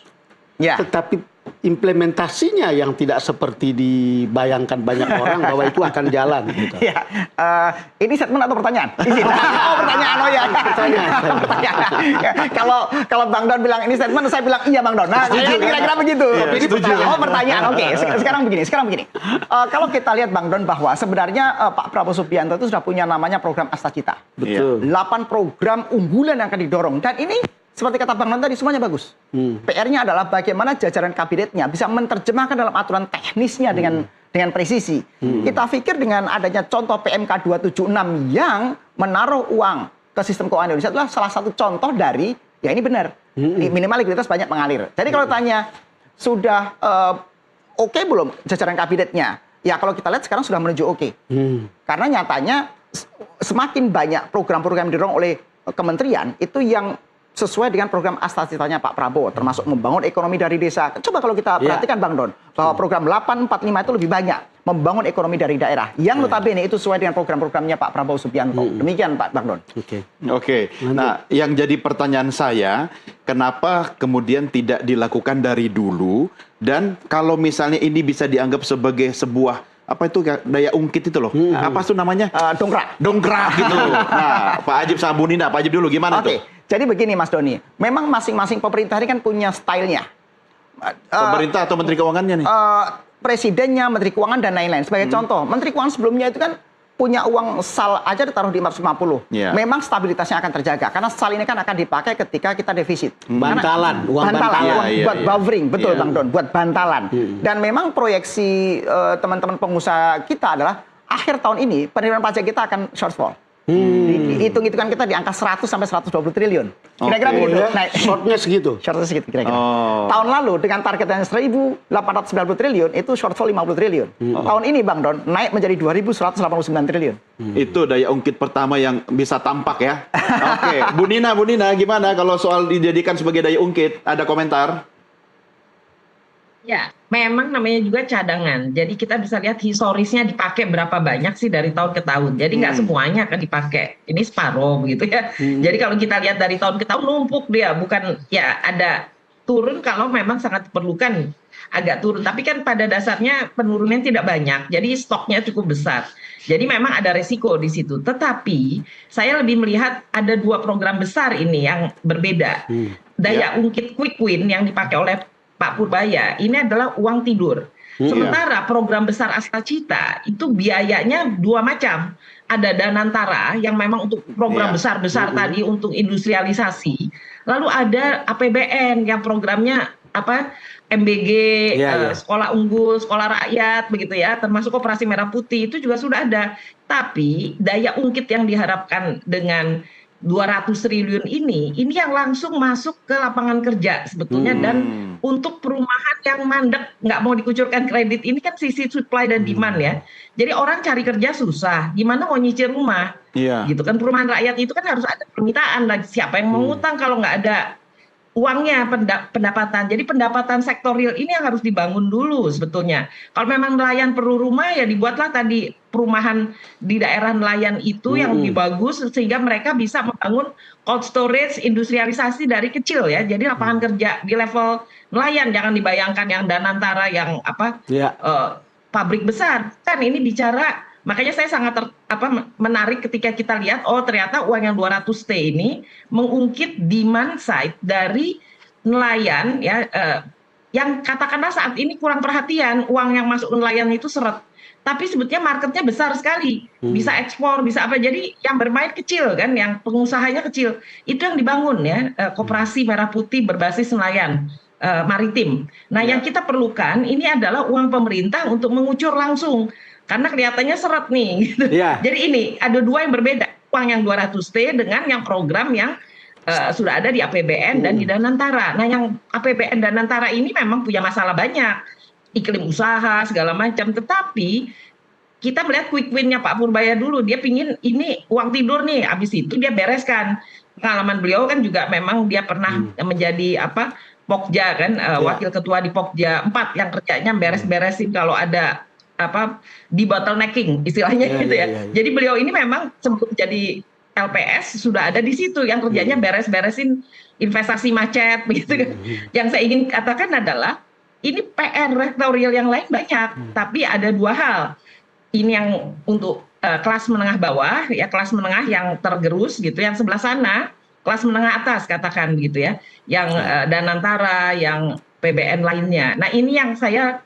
D: Tetapi implementasinya yang tidak seperti dibayangkan banyak orang bahwa itu akan jalan. Gitu.
E: Ini statement atau pertanyaan? Pertanyaan. Oh ya. Kalau Bang Don bilang ini statement, saya bilang iya Bang Don. Nah, kira-kira begitu. Ini pertanyaan. Oke, sekarang begini. Kalau kita lihat Bang Don bahwa sebenarnya Pak Prabowo Subianto itu sudah punya namanya program Asta Cita.
D: Betul.
E: 8 program unggulan yang akan didorong, dan ini seperti kata Bang Don tadi, semuanya bagus. PR-nya adalah bagaimana jajaran kabinetnya bisa menerjemahkan dalam aturan teknisnya dengan presisi. Kita pikir dengan adanya contoh PMK 276 yang menaruh uang ke sistem keuangan Indonesia adalah salah satu contoh dari, ya ini benar, minimal likuiditas banyak mengalir. Jadi kalau tanya, sudah oke belum jajaran kabinetnya? Ya kalau kita lihat sekarang sudah menuju oke. Karena nyatanya semakin banyak program-program yang didorong oleh kementerian, itu yang sesuai dengan program Asta Citanya Pak Prabowo, termasuk membangun ekonomi dari desa. Coba kalau kita perhatikan Bang Don, bahwa program 845 itu lebih banyak membangun ekonomi dari daerah. Yang notabene itu sesuai dengan program-programnya Pak Prabowo Subianto. Demikian Pak Bang Don.
C: Oke. Nah, yang jadi pertanyaan saya, kenapa kemudian tidak dilakukan dari dulu? Dan kalau misalnya ini bisa dianggap sebagai sebuah apa itu daya ungkit itu loh? Apa itu namanya? Dongkrak gitu. Nah, Pak Ajib sama Bu Nina, Pak Ajib dulu gimana tuh?
E: Jadi begini Mas Doni, memang masing-masing pemerintah ini kan punya stylenya.
C: Pemerintah atau Menteri Keuangannya nih?
E: Presidennya, Menteri Keuangan dan lain-lain. Sebagai contoh, Menteri Keuangan sebelumnya itu kan punya uang SAL aja ditaruh di 450. Memang stabilitasnya akan terjaga karena SAL ini kan akan dipakai ketika kita defisit.
D: Bantalan, uang
E: buat buffering, betul Bang Don, buat bantalan. Dan memang proyeksi teman-teman pengusaha kita adalah akhir tahun ini penerimaan pajak kita akan shortfall. Hitung-hitungan kita di angka 100 sampai 120 triliun. Kira-kira begitu.
D: Nah, shortnya segitu.
E: Shortnya segitu kira-kira. Tahun lalu dengan target yang 1.890 triliun itu shortfall 50 triliun. Tahun ini Bang Don naik menjadi 2.189 triliun.
C: Itu daya ungkit pertama yang bisa tampak ya. Oke, Bu Nina gimana kalau soal dijadikan sebagai daya ungkit? Ada komentar?
F: Ya, memang namanya juga cadangan. Jadi kita bisa lihat historisnya dipakai berapa banyak sih dari tahun ke tahun. Jadi nggak semuanya akan dipakai. Ini separuh begitu ya. Jadi kalau kita lihat dari tahun ke tahun numpuk dia, bukan ya ada turun kalau memang sangat diperlukan agak turun. Tapi kan pada dasarnya penurunan tidak banyak. Jadi stoknya cukup besar. Jadi memang ada resiko di situ. Tetapi saya lebih melihat ada 2 program besar ini yang berbeda. Daya ungkit quick win yang dipakai oleh Pak Purbaya ini adalah uang tidur. Sementara program besar Astacita itu biayanya dua macam. Ada Danantara yang memang untuk program besar-besar tadi untuk industrialisasi. Lalu ada APBN yang programnya apa? MBG, sekolah unggul, sekolah rakyat begitu ya, termasuk Koperasi Merah Putih itu juga sudah ada. Tapi daya ungkit yang diharapkan dengan 200 triliun ini yang langsung masuk ke lapangan kerja sebetulnya dan untuk perumahan yang mandek nggak mau dikucurkan kredit ini kan sisi supply dan demand ya. Jadi orang cari kerja susah, gimana mau nyicil rumah? Gitu kan perumahan rakyat itu kan harus ada permintaan lagi siapa yang mau ngutang kalau nggak ada uangnya pendapatan. Jadi pendapatan sektor real ini yang harus dibangun dulu sebetulnya. Kalau memang nelayan perlu rumah ya dibuatlah tadi perumahan di daerah nelayan itu yang lebih bagus sehingga mereka bisa membangun cold storage industrialisasi dari kecil ya. Jadi lapangan kerja di level nelayan jangan dibayangkan yang Danantara yang pabrik besar. Kan ini bicara makanya saya sangat menarik ketika kita lihat ternyata uang yang 200T ini mengungkit demand side dari nelayan ya yang katakanlah saat ini kurang perhatian uang yang masuk nelayan itu seret. Tapi sebetulnya marketnya besar sekali, bisa ekspor, bisa apa. Jadi yang bermain kecil kan, yang pengusahanya kecil, itu yang dibangun ya Koperasi Merah Putih berbasis nelayan maritim. Nah yang kita perlukan ini adalah uang pemerintah untuk mengucur langsung. Karena kelihatannya seret nih. Gitu. Jadi ini ada dua yang berbeda. Uang yang 200T dengan yang program yang sudah ada di APBN dan di Danantara. Nah yang APBN Danantara ini memang punya masalah banyak. Iklim usaha, segala macam. Tetapi kita melihat quick win-nya Pak Purbaya dulu. Dia pingin ini uang tidur nih. Habis itu dia bereskan. Pengalaman beliau kan juga memang dia pernah menjadi Pokja kan. Wakil ketua di Pokja 4 yang kerjanya beres-beresin kalau ada di bottlenecking istilahnya gitu ya. Jadi beliau ini memang sebelum jadi LPS sudah ada di situ yang kerjanya beres-beresin investasi macet begitu kan. Yang saya ingin katakan adalah ini PR rektorial yang lain banyak, tapi ada dua hal. Ini yang untuk kelas menengah bawah ya, kelas menengah yang tergerus gitu, yang sebelah sana kelas menengah atas katakan gitu ya. Yang Danantara, yang PBN lainnya. Nah, ini yang saya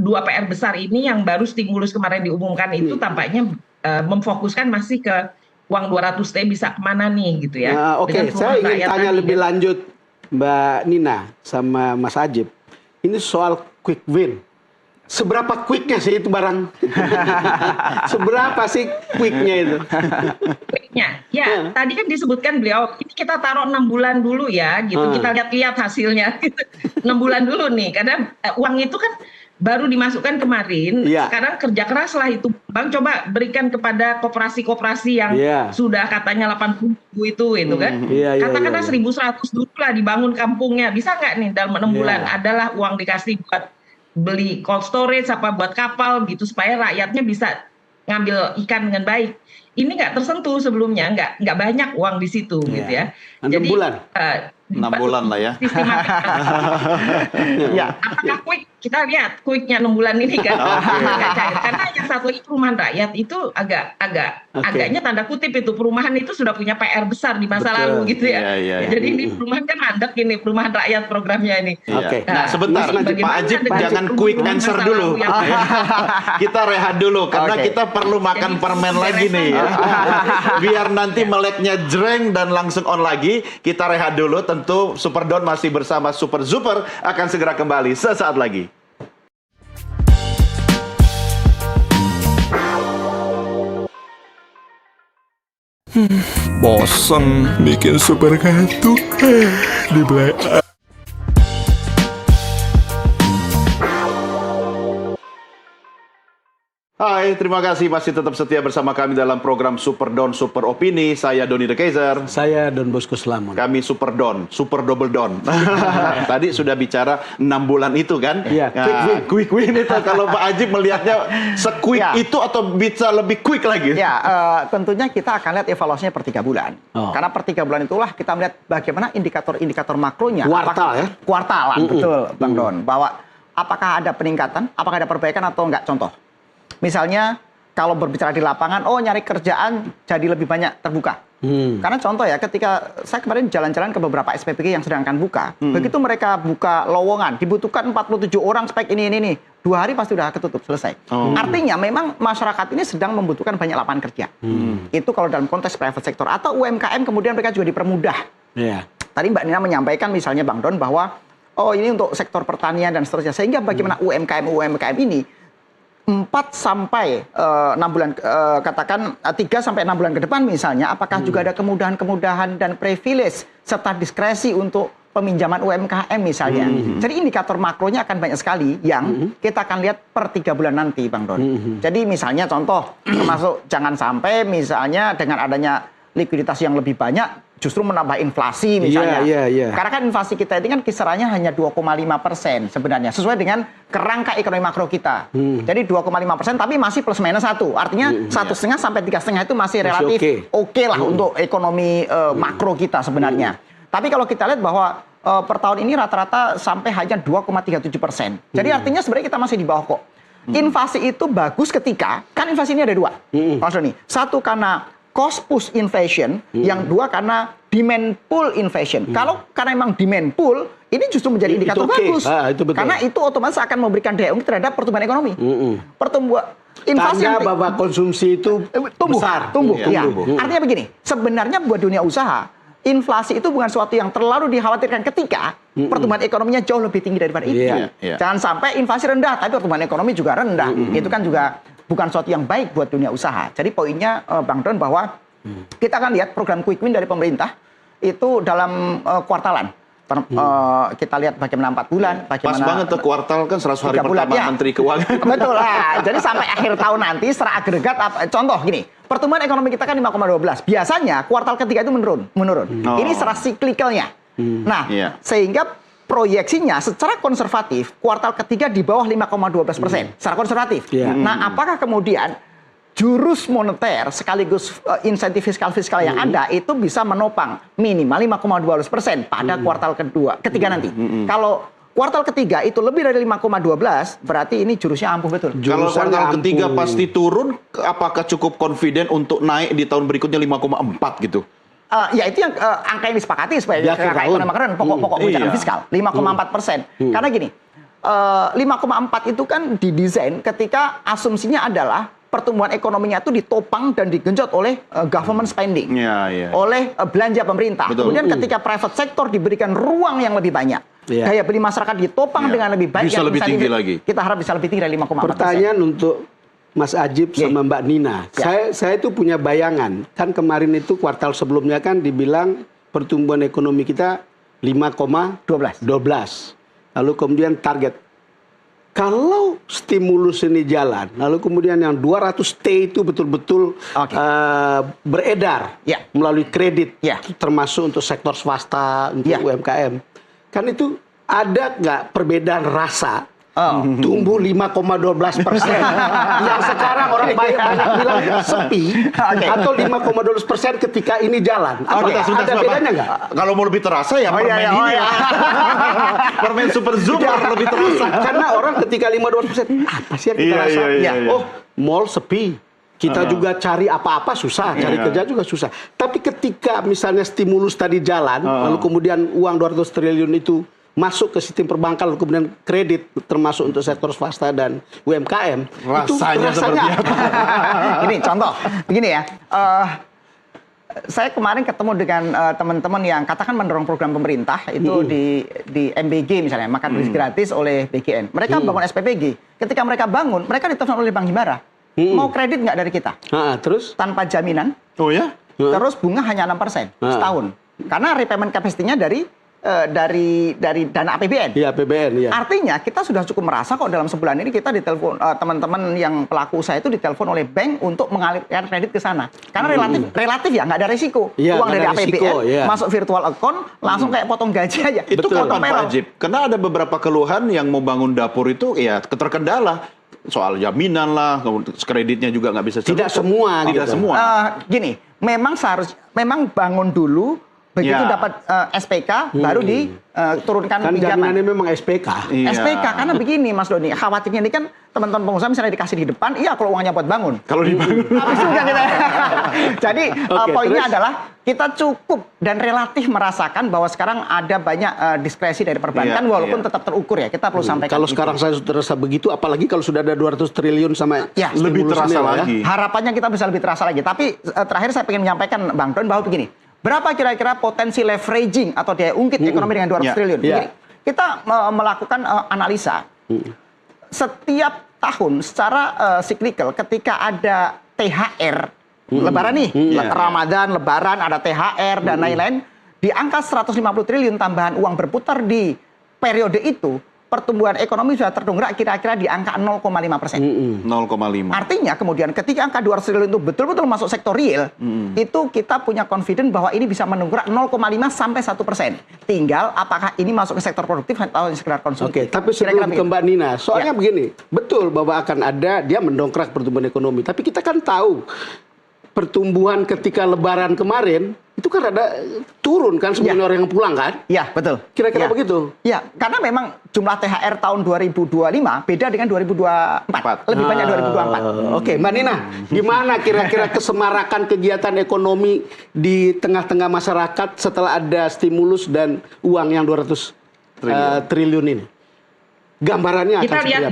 F: dua PR besar ini yang baru stimulus kemarin diumumkan itu tampaknya memfokuskan masih ke uang 200T bisa kemana nih gitu ya.
D: Oke, saya ingin tanya lebih lanjut Mbak Nina sama Mas Ajib. Ini soal quick win. Seberapa quicknya sih itu barang? Seberapa sih quicknya itu?
F: Quicknya, ya tadi kan disebutkan beliau, ini kita taruh 6 bulan dulu ya, gitu. Kita lihat hasilnya, gitu. 6 bulan dulu nih, karena uang itu kan baru dimasukkan kemarin. Sekarang kerja keras lah itu, Bang. Coba berikan kepada koperasi-koperasi yang sudah katanya 80 ribu itu kan. Katakanlah 1.100 dulu lah dibangun kampungnya. Bisa nggak nih dalam 6 bulan adalah uang dikasih buat beli cold storage buat kapal gitu supaya rakyatnya bisa ngambil ikan dengan baik. Ini nggak tersentuh sebelumnya, nggak banyak uang di situ gitu ya.
D: 6 bulan.
C: 6 bulan lah ya.
F: Apakah quick? Kita lihat quicknya 6 bulan ini kan. Karena yang satu lagi perumahan rakyat itu agaknya tanda kutip itu perumahan itu sudah punya PR besar di masa lalu gitu ya. Jadi ini perumahan kan mandek ini perumahan rakyat programnya ini.
C: Nah sebentar Pak Ajib jangan quick answer dulu. Kita rehat dulu karena kita perlu makan permen lagi nih. Biar nanti meleknya jreng dan langsung on lagi. Kita rehat dulu. Tentu Superdon masih bersama Super Super akan segera kembali sesaat lagi.
A: Bosen bikin super kartu di Black.
C: Hai, terima kasih masih tetap setia bersama kami dalam program Superdon Super Opini. Saya Doni The Kaiser.
D: Saya Don Bosco Slamon.
C: Kami Superdon, Super Double Don. Tadi sudah bicara 6 bulan itu kan? Quick win itu. Kalau Pak Ajib melihatnya se-quick itu atau bisa lebih quick lagi?
E: Tentunya kita akan lihat evaluasinya per 3 bulan. Karena per 3 bulan itulah kita melihat bagaimana indikator-indikator makronya. Kuartalan, betul Bang Don. Bahwa apakah ada peningkatan, apakah ada perbaikan atau enggak. Contoh. Misalnya kalau berbicara di lapangan, nyari kerjaan jadi lebih banyak terbuka. Karena contoh ya, ketika saya kemarin jalan-jalan ke beberapa SPPG yang sedang akan buka, begitu mereka buka lowongan, dibutuhkan 47 orang spek ini. 2 hari pasti udah ketutup, selesai. Artinya memang masyarakat ini sedang membutuhkan banyak lapangan kerja. Itu kalau dalam konteks private sector. Atau UMKM kemudian mereka juga dipermudah. Tadi Mbak Nina menyampaikan misalnya Bang Don bahwa ini untuk sektor pertanian dan seterusnya. Sehingga bagaimana UMKM ini 4 sampai 6 bulan, katakan 3 sampai 6 bulan ke depan misalnya, apakah juga ada kemudahan-kemudahan dan privilege serta diskresi untuk peminjaman UMKM misalnya. Jadi indikator makronya akan banyak sekali yang kita akan lihat per 3 bulan nanti, Bang Don. Jadi misalnya contoh, termasuk jangan sampai misalnya dengan adanya likuiditas yang lebih banyak justru menambah inflasi misalnya. Karena kan inflasi kita ini kan kisarannya hanya 2,5% sebenarnya, sesuai dengan kerangka ekonomi makro kita. Jadi 2,5% tapi masih plus minus 1. Artinya 1,5 sampai 3,5 itu masih relatif oke lah untuk ekonomi makro kita sebenarnya. Tapi kalau kita lihat bahwa per tahun ini rata-rata sampai hanya 2,37%. Jadi artinya sebenarnya kita masih di bawah kok. Inflasi itu bagus ketika, kan inflasi ini ada 2. Mas Doni, 1 karena cost push inflation, yang 2 karena demand pull inflation. Kalau karena memang demand pull, ini justru menjadi indikator bagus.
D: Itu betul.
E: Karena itu otomatis akan memberikan daya ungkit terhadap pertumbuhan ekonomi. Pertumbuhan inflasi
D: bahwa konsumsi itu
E: tumbuh. Ya. Artinya begini, sebenarnya buat dunia usaha, inflasi itu bukan sesuatu yang terlalu dikhawatirkan ketika pertumbuhan ekonominya jauh lebih tinggi daripada itu. Jangan sampai inflasi rendah, tapi pertumbuhan ekonomi juga rendah. Itu kan juga bukan sesuatu yang baik buat dunia usaha. Jadi poinnya Bang Don bahwa kita akan lihat program quick win dari pemerintah itu dalam kuartalan. Kita lihat bagaimana 4 bulan, bagaimana...
C: Pas banget tuh kuartal kan 100 hari pertama Menteri Keuangan.
E: Betul lah. Jadi sampai akhir tahun nanti secara agregat, contoh gini, pertumbuhan ekonomi kita kan 5,12. Biasanya kuartal ketiga itu menurun. Ini secara siklikalnya. Nah, sehingga proyeksinya secara konservatif kuartal ketiga di bawah 5,12%. Secara konservatif. Nah, apakah kemudian jurus moneter sekaligus insentif fiskal yang ada itu bisa menopang minimal 5,12% pada kuartal ketiga nanti. Kalau kuartal ketiga itu lebih dari 5,12, berarti ini jurusnya ampuh betul.
C: Kalau kuartal ketiga pasti turun, apakah cukup confident untuk naik di tahun berikutnya 5,4 gitu?
E: Ya itu yang angka yang disepakati supaya ekonomi makro dan pokok kebijakan fiskal 5,4%. Karena gini, 5,4 itu kan didesain ketika asumsinya adalah pertumbuhan ekonominya itu ditopang dan digenjot oleh government spending, oleh belanja pemerintah. Kemudian ketika private sector diberikan ruang yang lebih banyak, daya beli masyarakat ditopang dengan lebih baik,
C: bisa lebih tinggi lagi.
E: Kita harap bisa lebih tinggi dari 5,4%.
D: Pertanyaan untuk Mas Ajib sama Mbak Nina. Saya itu punya bayangan. Kan kemarin itu kuartal sebelumnya kan dibilang pertumbuhan ekonomi kita 5,12. Lalu kemudian target. Kalau stimulus ini jalan, lalu kemudian yang 200T itu betul-betul beredar melalui kredit, termasuk untuk sektor swasta, untuk UMKM. Kan itu ada nggak perbedaan rasa? Tumbuh 5,12%. Yang sekarang orang banyak bilang sepi, atau 5,12% ketika ini jalan. Ada bedanya nggak?
C: Kalau mau lebih terasa ya permen ini. Permen Super Super lebih terasa.
D: Karena orang ketika 5,12%, apa sih yang kita rasa? Oh, mall sepi. Kita juga cari apa-apa susah, cari kerja juga susah. Tapi ketika misalnya stimulus tadi jalan, lalu kemudian uang 200 triliun itu masuk ke sistem perbankan, lalu kemudian kredit termasuk untuk sektor swasta dan UMKM,
C: rasanya seperti apa?
E: Ini contoh, begini ya. Saya kemarin ketemu dengan teman-teman yang katakan mendorong program pemerintah itu di MBG misalnya, makan gratis oleh BGN. Mereka bangun SPPG. Ketika mereka bangun, mereka ditelepon oleh Bank Himbara. Mau kredit nggak dari kita?
D: Terus?
E: Tanpa jaminan.
C: Oh ya?
E: Terus bunga hanya 6% setahun. Karena repayment capacity-nya dari dana APBN.
D: Iya, APBN,
E: Artinya kita sudah cukup merasa kok dalam sebulan ini kita ditelepon teman-teman yang pelaku usaha itu ditelepon oleh bank untuk mengalirkan kredit ke sana. Karena relatif ya nggak ada risiko. Uang dari APBN masuk virtual account langsung kayak potong gaji aja.
C: Itu kapan Pak Ajib? Karena ada beberapa keluhan yang mau bangun dapur itu ya keterkendala. Soal jaminan lah, kreditnya juga nggak bisa.
D: Tidak semua.
E: Gini, memang bangun dulu Begitu
C: Ya.
E: dapat SPK baru diturunkan
D: Kan
E: pinjaman.
D: jaminannya memang SPK.
C: Iya.
E: SPK karena begini Mas Doni, khawatirnya ini kan teman-teman pengusaha misalnya dikasih di depan, iya kalau uangnya buat bangun.
C: Kalau dibangun.
E: Habis itu kan kita. Jadi
D: Oke,
E: poinnya
D: terus?
E: adalah kita cukup dan relatif merasakan bahwa sekarang ada banyak diskresi dari perbankan
C: Iya,
E: walaupun
C: iya.
E: tetap terukur ya. Kita perlu sampaikan.
D: Kalau
E: itu.
D: sekarang saya sudah terasa begitu, apalagi kalau sudah ada 200 triliun sama
E: Ya,
C: lebih
D: stimulusnya
C: terasa
D: ya.
C: lagi.
E: harapannya kita bisa lebih terasa lagi. Tapi terakhir saya ingin menyampaikan Bang Don bahwa begini, berapa kira-kira potensi leveraging atau daya ungkit ekonomi dengan 200
C: Ya.
E: triliun?
D: Ya.
E: Begini, kita melakukan analisa setiap tahun secara cyclical ketika ada THR Lebaran nih,
C: Iya.
E: Ramadan, Lebaran, ada THR dan lain-lain, di angka 150 triliun tambahan uang berputar di periode itu, pertumbuhan ekonomi sudah terdongkrak kira-kira di angka 0,5%.
C: 0,5.
E: Artinya kemudian ketika angka 200 triliun itu betul-betul masuk sektor real, itu kita punya confident bahwa ini bisa mendongkrak 0,5 sampai 1%. Tinggal apakah ini masuk ke sektor produktif atau sekedar konsumsi.
D: Oke, tapi sebelum ke Mbak Nina, soalnya begini, betul bahwa akan ada dia mendongkrak pertumbuhan ekonomi, tapi kita kan tahu pertumbuhan ketika Lebaran kemarin itu kan ada turun kan sebenarnya orang yang pulang kan?
E: Iya, betul.
D: Kira-kira
E: Ya.
D: begitu.
E: Iya, karena memang jumlah THR tahun 2025 beda dengan 2024. Lebih banyak 2024.
D: Oke, Mbak Nina, gimana kira-kira kesemarakan kegiatan ekonomi di tengah-tengah masyarakat setelah ada stimulus dan uang yang 200 triliun ini? Gambarannya akan
F: Kita
D: seperti
F: lihat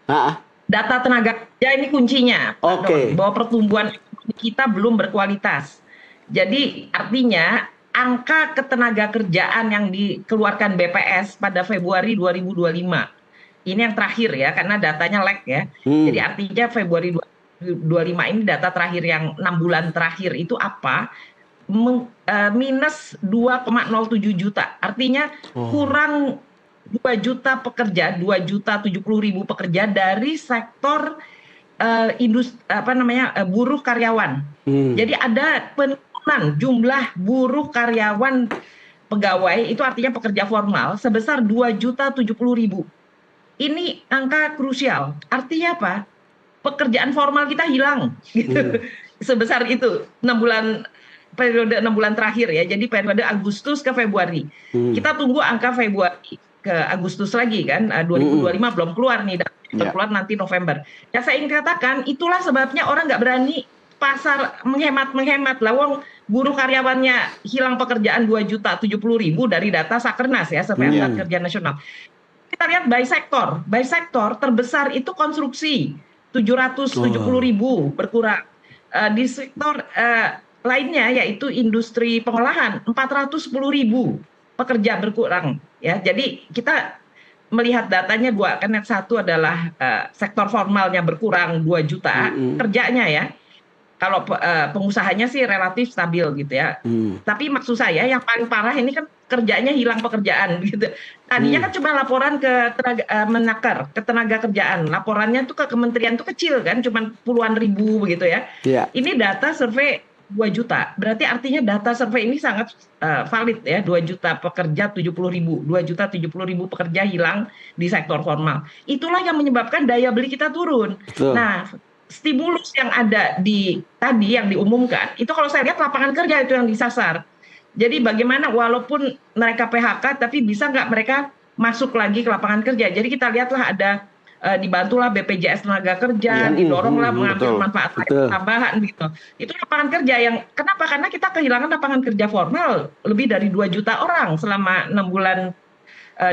D: apa?
F: data tenaga kerja ini kuncinya, Pak
D: Oke.
F: Don, bahwa pertumbuhan ekonomi kita belum berkualitas. Jadi artinya angka ketenaga kerjaan yang dikeluarkan BPS pada Februari 2025 ini yang terakhir ya, karena datanya lag ya. Jadi artinya Februari 2025 ini data terakhir yang 6 bulan terakhir itu apa? Minus 2,07 juta. Artinya kurang 2 juta pekerja, 2.070.000 pekerja dari sektor buruh karyawan. Jadi ada penurunan jumlah buruh karyawan pegawai itu artinya pekerja formal sebesar 2.070.000. Ini angka krusial. Artinya apa? Pekerjaan formal kita hilang gitu. Sebesar itu 6 bulan periode 6 bulan terakhir ya. Jadi periode Agustus ke Februari. Kita tunggu angka Februari ke Agustus lagi kan, 2025 belum keluar nih, keluar nanti November. Ya saya ingin katakan itulah sebabnya orang nggak berani pasar menghemat lawang buruh karyawannya hilang pekerjaan 2.070.000 dari data Sakernas ya, Survei Angkatan Kerja Nasional. Kita lihat by sektor terbesar itu konstruksi 770.000 berkurang. Di sektor lainnya yaitu industri pengolahan 410.000 pekerja berkurang ya. Jadi kita melihat datanya dua, kan yang satu adalah sektor formalnya berkurang 2 juta kerjanya ya. Kalau pengusahanya sih relatif stabil gitu ya. Tapi maksud saya yang paling parah ini kan kerjanya hilang pekerjaan gitu. Tadinya kan cuma laporan ke Menaker, ke tenaga kerjaan. Laporannya tuh ke kementerian tuh kecil kan, cuma puluhan ribu begitu ya. Ini data survei 2 juta. Berarti artinya data survei ini sangat valid ya. 2 juta pekerja 70.000. 2.070.000 pekerja hilang di sektor formal. Itulah yang menyebabkan daya beli kita turun.
D: Betul.
F: Nah, stimulus yang ada tadi yang diumumkan, itu kalau saya lihat lapangan kerja itu yang disasar. Jadi bagaimana walaupun mereka PHK, tapi bisa nggak mereka masuk lagi ke lapangan kerja. Jadi kita lihatlah ada dibantulah BPJS tenaga kerja, didoronglah mengambil manfaat tambahan gitu. Itu lapangan kerja yang kenapa? Karena kita kehilangan lapangan kerja formal lebih dari 2 juta orang selama 6 bulan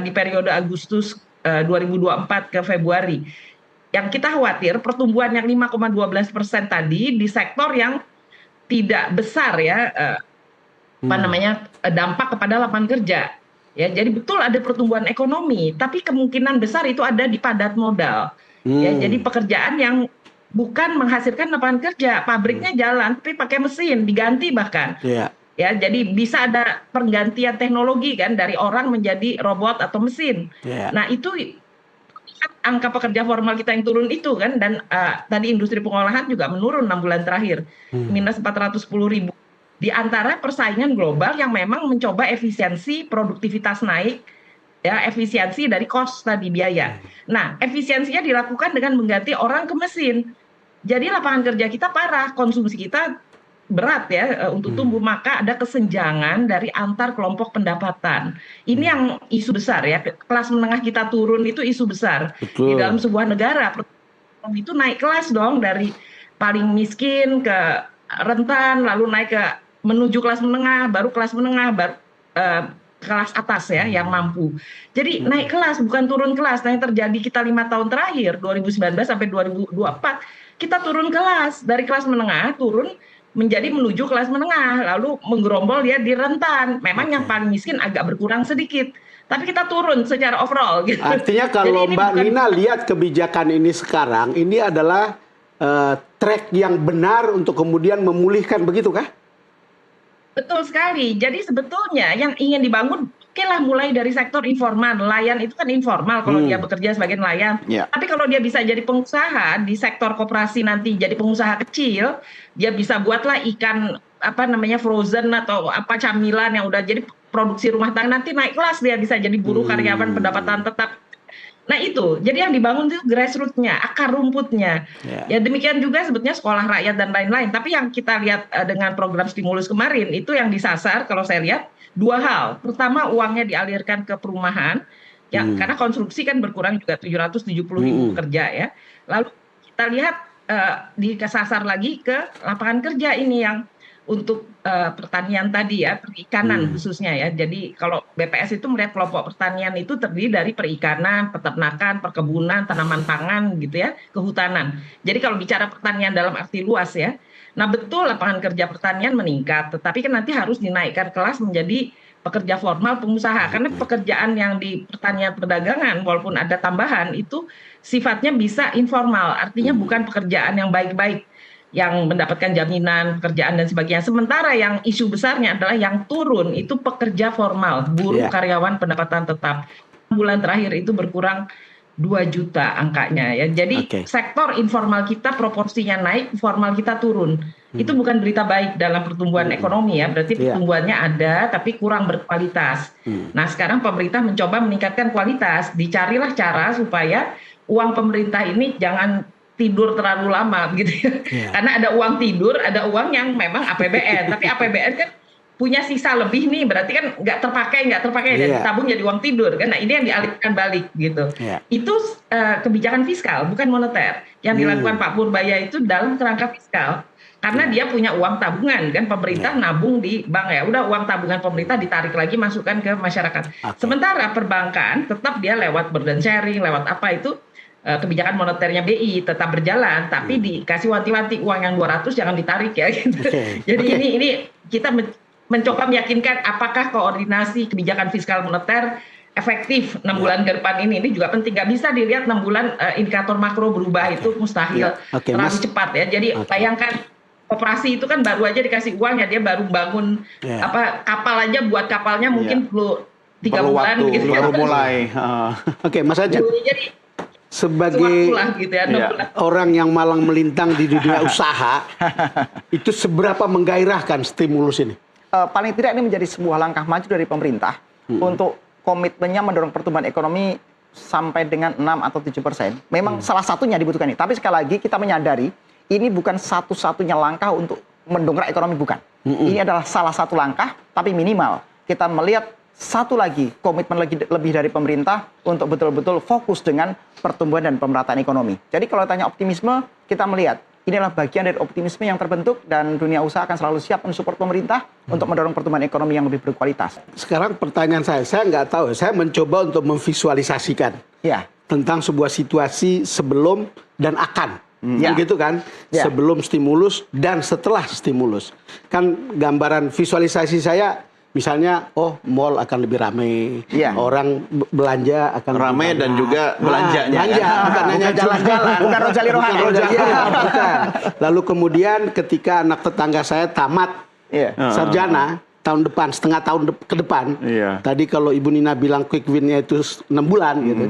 F: di periode Agustus 2024 ke Februari. Yang kita khawatir pertumbuhan yang 5,12% tadi di sektor yang tidak besar ya, dampak kepada lapangan kerja. Ya, jadi betul ada pertumbuhan ekonomi, tapi kemungkinan besar itu ada di padat modal. Ya, jadi pekerjaan yang bukan menghasilkan lapangan kerja, pabriknya jalan tapi pakai mesin, diganti bahkan. Ya, jadi bisa ada pergantian teknologi kan dari orang menjadi robot atau mesin. Nah, itu angka pekerja formal kita yang turun itu kan, dan tadi industri pengolahan juga menurun 6 bulan terakhir, minus 410.000. Di antara persaingan global yang memang mencoba efisiensi, produktivitas naik, ya efisiensi dari cost tadi biaya. Nah, efisiensinya dilakukan dengan mengganti orang ke mesin. Jadi lapangan kerja kita parah, konsumsi kita berat ya untuk tumbuh, maka ada kesenjangan dari antar kelompok pendapatan. Ini yang isu besar ya. Kelas menengah kita turun itu isu besar di dalam sebuah negara. Itu naik kelas dong, dari paling miskin ke rentan, lalu naik ke menuju kelas menengah, baru kelas menengah, baru kelas atas ya yang mampu. Jadi naik kelas bukan turun kelas. Nah, yang terjadi kita 5 tahun terakhir 2019 sampai 2024, kita turun kelas, dari kelas menengah turun menjadi menuju kelas menengah, lalu menggerombol dia di rentan. Memang yang paling miskin agak berkurang sedikit, tapi kita turun secara overall gitu.
D: Artinya kalau
F: Jadi ini
D: Mbak
F: bukan-
D: Nina lihat kebijakan ini sekarang, ini adalah track yang benar untuk kemudian memulihkan, begitu kah?
F: Betul sekali. Jadi sebetulnya yang ingin dibangun, oke lah mulai dari sektor informal. Nelayan itu kan informal kalau dia bekerja sebagai nelayan.
C: Ya.
F: Tapi kalau dia bisa jadi pengusaha di sektor koperasi, nanti jadi pengusaha kecil, dia bisa buatlah ikan frozen atau camilan yang udah jadi produksi rumah tangga, nanti naik kelas, dia bisa jadi buruh, karyawan, pendapatan tetap. Nah itu, jadi yang dibangun itu grassroots-nya, akar rumputnya. Ya demikian juga sebetulnya sekolah rakyat dan lain-lain. Tapi yang kita lihat dengan program stimulus kemarin, itu yang disasar kalau saya lihat 2 hal. Pertama, uangnya dialirkan ke perumahan, karena konstruksi kan berkurang juga 770.000 pekerja ya. Lalu kita lihat disasar lagi ke lapangan kerja ini yang untuk pertanian tadi ya, perikanan khususnya ya. Jadi kalau BPS itu melihat kelompok pertanian itu terdiri dari perikanan, peternakan, perkebunan, tanaman pangan gitu ya, kehutanan. Jadi kalau bicara pertanian dalam arti luas ya, nah betul lapangan kerja pertanian meningkat, tetapi kan nanti harus dinaikkan kelas menjadi pekerja formal, pengusaha. Karena pekerjaan yang di pertanian perdagangan walaupun ada tambahan itu sifatnya bisa informal, artinya bukan pekerjaan yang baik-baik, yang mendapatkan jaminan pekerjaan dan sebagainya. Sementara yang isu besarnya adalah yang turun itu pekerja formal, buruh, karyawan, pendapatan tetap. Bulan terakhir itu berkurang 2 juta angkanya ya. Jadi sektor informal kita proporsinya naik, formal kita turun. Itu bukan berita baik dalam pertumbuhan ekonomi ya. Berarti pertumbuhannya ada tapi kurang berkualitas. Nah, sekarang pemerintah mencoba meningkatkan kualitas. Dicarilah cara supaya uang pemerintah ini jangan tidur terlalu lama gitu ya. Karena ada uang tidur, ada uang yang memang APBN. Tapi APBN kan punya sisa lebih nih, berarti kan nggak terpakai dan ditabung jadi uang tidur kan. Nah, ini yang dialihkan balik gitu. Itu kebijakan fiskal, bukan moneter. Yang dilakukan Pak Purbaya itu dalam kerangka fiskal. Karena dia punya uang tabungan kan, pemerintah nabung di bank ya. Udah uang tabungan pemerintah ditarik lagi masukkan ke masyarakat. Sementara perbankan tetap dia lewat burden sharing, lewat apa itu kebijakan moneternya BI tetap berjalan, tapi dikasih wanti-wanti uang yang 200 jangan ditarik ya gitu. Jadi ini kita mencoba meyakinkan apakah koordinasi kebijakan fiskal moneter efektif 6 bulan ke depan ini juga penting. Nggak bisa dilihat 6 bulan indikator makro berubah, itu mustahil, terlalu cepat ya. Jadi bayangkan operasi itu kan baru aja dikasih uang ya, dia baru bangun kapal aja, buat kapalnya mungkin perlu 3 bulan
C: waktu,
F: gitu ya.
C: baru mulai.
D: Oke, Mas Ajat,
F: Jadi
D: sebagai
F: gitu ya, 6 bulan.
D: orang yang malang melintang di dunia usaha, itu seberapa menggairahkan stimulus ini?
E: Paling tidak ini menjadi sebuah langkah maju dari pemerintah untuk komitmennya mendorong pertumbuhan ekonomi sampai dengan 6 atau 7%. Memang salah satunya dibutuhkan ini. Tapi sekali lagi kita menyadari ini bukan satu-satunya langkah untuk mendongkrak ekonomi, bukan. Ini adalah salah satu langkah, tapi minimal kita melihat satu lagi komitmen lebih dari pemerintah untuk betul-betul fokus dengan pertumbuhan dan pemerataan ekonomi. Jadi kalau tanya optimisme, kita melihat ini adalah bagian dari optimisme yang terbentuk dan dunia usaha akan selalu siap mensupport pemerintah untuk mendorong pertumbuhan ekonomi yang lebih berkualitas.
D: Sekarang pertanyaan saya nggak tahu, saya mencoba untuk memvisualisasikan tentang sebuah situasi sebelum dan akan. Gitu kan, sebelum stimulus dan setelah stimulus. Kan gambaran visualisasi saya, misalnya, mall akan lebih ramai, orang belanja akan
C: ramai dan juga belanjanya.
D: Bukan hanya jalan-jalan,
E: bukan Rojali Rohani.
D: Bukan. Lalu kemudian ketika anak tetangga saya tamat sarjana tahun depan, setengah tahun ke depan, tadi kalau Ibu Nina bilang quick win-nya itu 6 bulan gitu,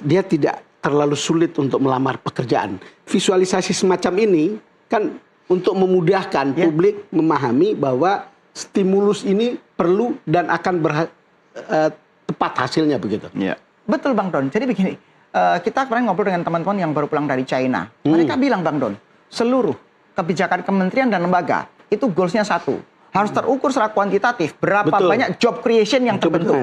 D: dia tidak terlalu sulit untuk melamar pekerjaan. Visualisasi semacam ini kan untuk memudahkan publik memahami bahwa stimulus ini perlu dan akan tepat hasilnya begitu.
E: Betul Bang Don. Jadi begini, kita kemarin ngobrol dengan teman-teman yang baru pulang dari China. Mereka bilang Bang Don, seluruh kebijakan kementerian dan lembaga itu goalsnya satu. Harus terukur secara kuantitatif. Berapa
D: Betul.
E: banyak job creation yang terbentuk.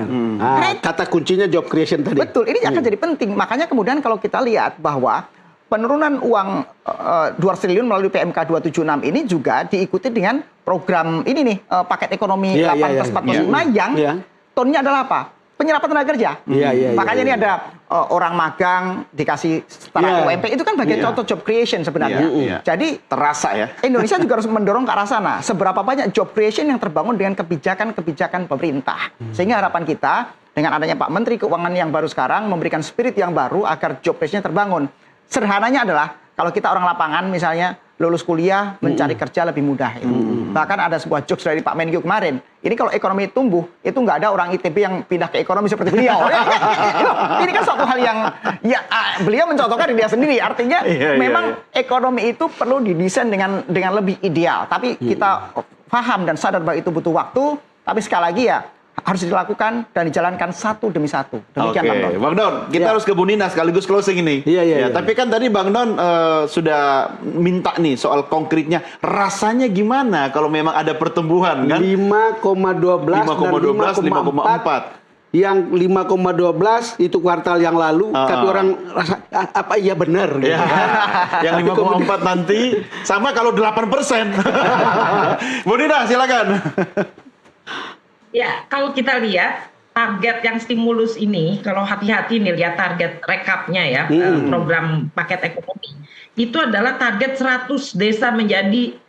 D: Kata kuncinya job creation tadi.
E: Betul, ini akan jadi penting. Makanya kemudian kalau kita lihat bahwa penurunan uang 2 triliun melalui PMK 276 ini juga diikuti dengan program ini nih, paket ekonomi 8+4+5 yang tone-nya adalah apa? Penyerapan tenaga kerja. Makanya ini ada orang magang dikasih setara UMP, itu kan bagian contoh job creation sebenarnya. Jadi
C: Terasa ya.
E: Indonesia juga harus mendorong ke arah sana. Seberapa banyak job creation yang terbangun dengan kebijakan-kebijakan pemerintah. Sehingga harapan kita dengan adanya Pak Menteri Keuangan yang baru sekarang memberikan spirit yang baru agar job creation terbangun. Sederhananya adalah kalau kita orang lapangan misalnya lulus kuliah mencari kerja lebih mudah. Bahkan ada sebuah jokes dari Pak Menkyu kemarin. Ini kalau ekonomi tumbuh, itu nggak ada orang ITB yang pindah ke ekonomi seperti beliau. Ini kan suatu hal yang beliau mencontohkan diri dia sendiri. Artinya memang ekonomi itu perlu didesain dengan lebih ideal. Tapi kita paham dan sadar bahwa itu butuh waktu. Tapi sekali lagi ya harus dilakukan dan dijalankan satu demi satu. Demikian Bang Don.
C: Bang Don, kita harus ke Bu Nina sekaligus closing ini. Tapi kan tadi Bang Don sudah minta nih soal konkretnya. Rasanya gimana kalau memang ada pertumbuhan kan?
D: 5,12 dan 5,4. Yang 5,12 itu kuartal yang lalu, kata orang rasa apa iya benar gitu.
C: Yang 5,4 nanti sama kalau 8%. Bu Nina silakan.
F: Ya, kalau kita lihat target yang stimulus ini, kalau hati-hati nih lihat target rekapnya ya, program paket ekonomi, itu adalah target 100 desa menjadi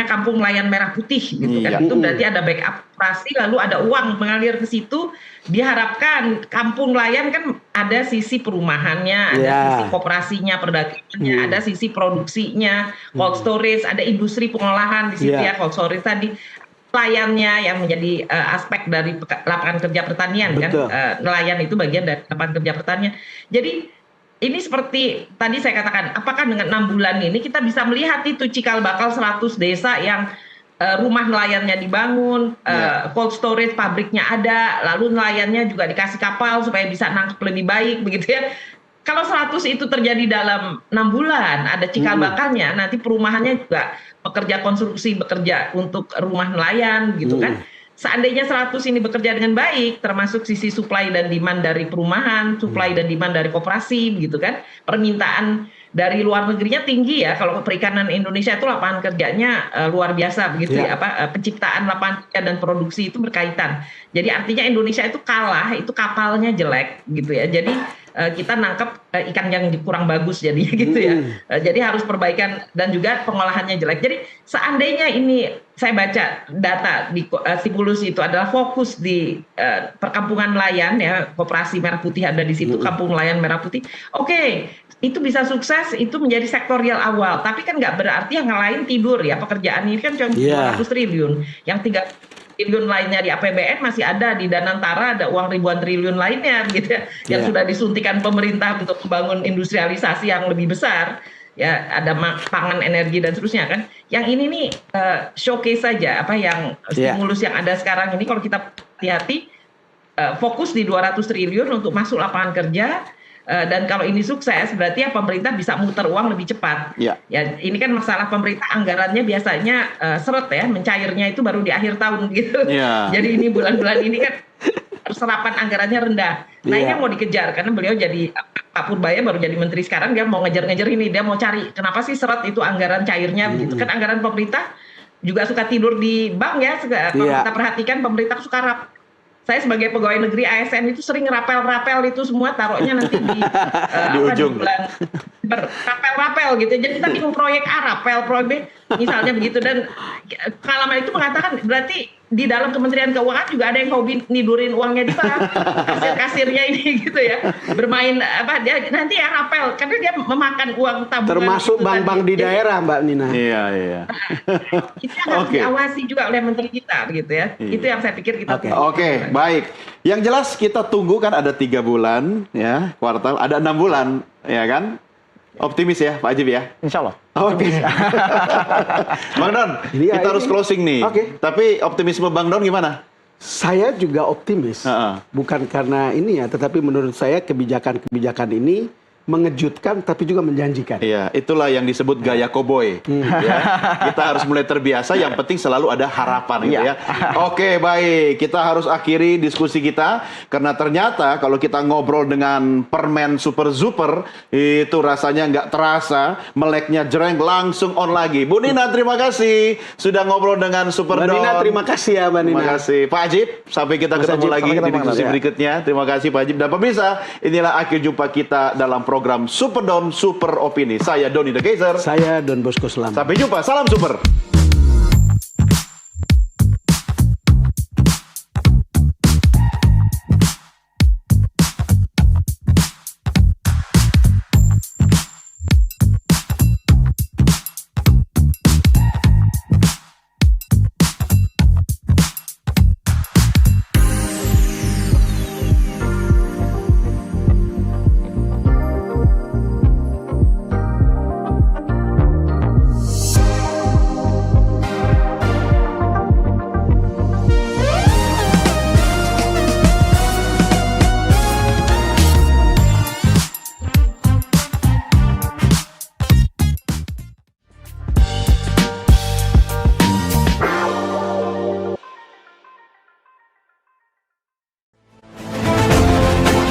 F: kampung nelayan merah putih gitu kan. Itu berarti ada backup operasi, lalu ada uang mengalir ke situ. Diharapkan kampung nelayan kan ada sisi perumahannya, ada sisi koperasinya, perdagangannya, ada sisi produksinya, cold storage, ada industri pengolahan di situ ya, cold storage tadi. Nelayannya yang menjadi aspek dari lapangan kerja pertanian. Betul. Kan nelayan itu bagian dari lapangan kerja pertanian. Jadi ini seperti tadi saya katakan, apakah dengan 6 bulan ini kita bisa melihat itu cikal bakal 100 desa yang rumah nelayannya dibangun, cold storage pabriknya ada, lalu nelayannya juga dikasih kapal supaya bisa nangkep lebih baik begitu ya. Kalau 100 itu terjadi dalam 6 bulan, ada cikal bakalnya, nanti perumahannya juga pekerja konstruksi bekerja untuk rumah nelayan gitu kan. Seandainya 100 ini bekerja dengan baik, termasuk sisi supply dan demand dari perumahan, supply dan demand dari koperasi gitu kan. Permintaan dari luar negerinya tinggi ya. Kalau perikanan Indonesia itu lapangan kerjanya luar biasa begitu ya. Penciptaan lapangan kerja dan produksi itu berkaitan. Jadi artinya Indonesia itu kalah, itu kapalnya jelek gitu ya. Jadi kita nangkep ikan yang kurang bagus jadinya gitu ya. Jadi harus perbaikan dan juga pengolahannya jelek. Jadi seandainya ini saya baca data di stimulus itu adalah fokus di perkampungan nelayan ya, koperasi merah putih ada di situ, kampung nelayan merah putih. Oke, itu bisa sukses, itu menjadi sektorial awal. Tapi kan nggak berarti yang lain tidur ya. Pekerjaan ini kan cuma 200 triliun. Yang 3 triliun lainnya di APBN masih ada, di Danantara ada uang ribuan triliun lainnya gitu ya, yang sudah disuntikan pemerintah untuk membangun industrialisasi yang lebih besar ya, ada pangan, energi dan seterusnya kan. Yang ini nih showcase saja apa yang stimulus yang ada sekarang ini. Kalau kita hati-hati fokus di 200 triliun untuk masuk lapangan kerja. Dan kalau ini sukses, berarti ya pemerintah bisa muter uang lebih cepat. Ya, ini kan masalah pemerintah anggarannya biasanya seret ya, mencairnya itu baru di akhir tahun gitu. Jadi ini bulan-bulan ini kan serapan anggarannya rendah. Nah ini yang mau dikejar karena beliau jadi Pak Purbaya baru jadi menteri sekarang, dia mau ngejar-ngejar ini, dia mau cari kenapa sih seret itu anggaran cairnya begitu. Kan anggaran pemerintah juga suka tidur di bank ya. Kalau kita perhatikan pemerintah suka saya sebagai pegawai negeri ASN itu sering rapel-rapel itu semua taruhnya nanti di ujung rapel-rapel gitu. Jadi kita bingung proyek A rapel, proyek B misalnya begitu. Dan pengalaman itu mengatakan berarti di dalam Kementerian Keuangan juga ada yang hobi nidurin uangnya di bank, kasir-kasirnya ini gitu ya, bermain dia nanti ya rapel karena dia memakan uang tabungan.
D: Termasuk bank-bank di daerah, Mbak Nina.
C: Iya.
F: Itu harus diawasi juga oleh menteri kita gitu ya. Itu yang saya pikir kita.
C: Oke, baik. Yang jelas kita tunggu kan ada 3 bulan ya, kuartal, ada 6 bulan ya kan. Optimis ya Pak Ajib ya?
E: Insya Allah.
C: Oke. Bang Don, kita harus closing nih. Tapi optimisme Bang Don gimana?
D: Saya juga optimis. Bukan karena ini ya, tetapi menurut saya kebijakan-kebijakan ini mengejutkan tapi juga menjanjikan.
C: Iya, itulah yang disebut gaya koboi. Ya. Kita harus mulai terbiasa, yang penting selalu ada harapan gitu ya. Oke, baik. Kita harus akhiri diskusi kita karena ternyata kalau kita ngobrol dengan permen Super Super itu rasanya nggak terasa, meleknya jreng langsung on lagi. Bu Nina, terima kasih sudah ngobrol dengan Super
D: Mbak
C: Don.
D: Nina, terima kasih ya Mbak Nina.
C: Terima kasih Pak Ajib. Sampai kita
D: Mas
C: ketemu
D: Ajib,
C: lagi
D: sampai
C: di
D: ketemu
C: diskusi
D: lagi, ya.
C: berikutnya. Terima kasih Pak Ajib dan pemirsa. Inilah akhir jumpa kita dalam program Super Don Super Opini. Saya Doni The Kaiser.
D: Saya Don Bosco Selamat.
C: Sampai jumpa. Salam super.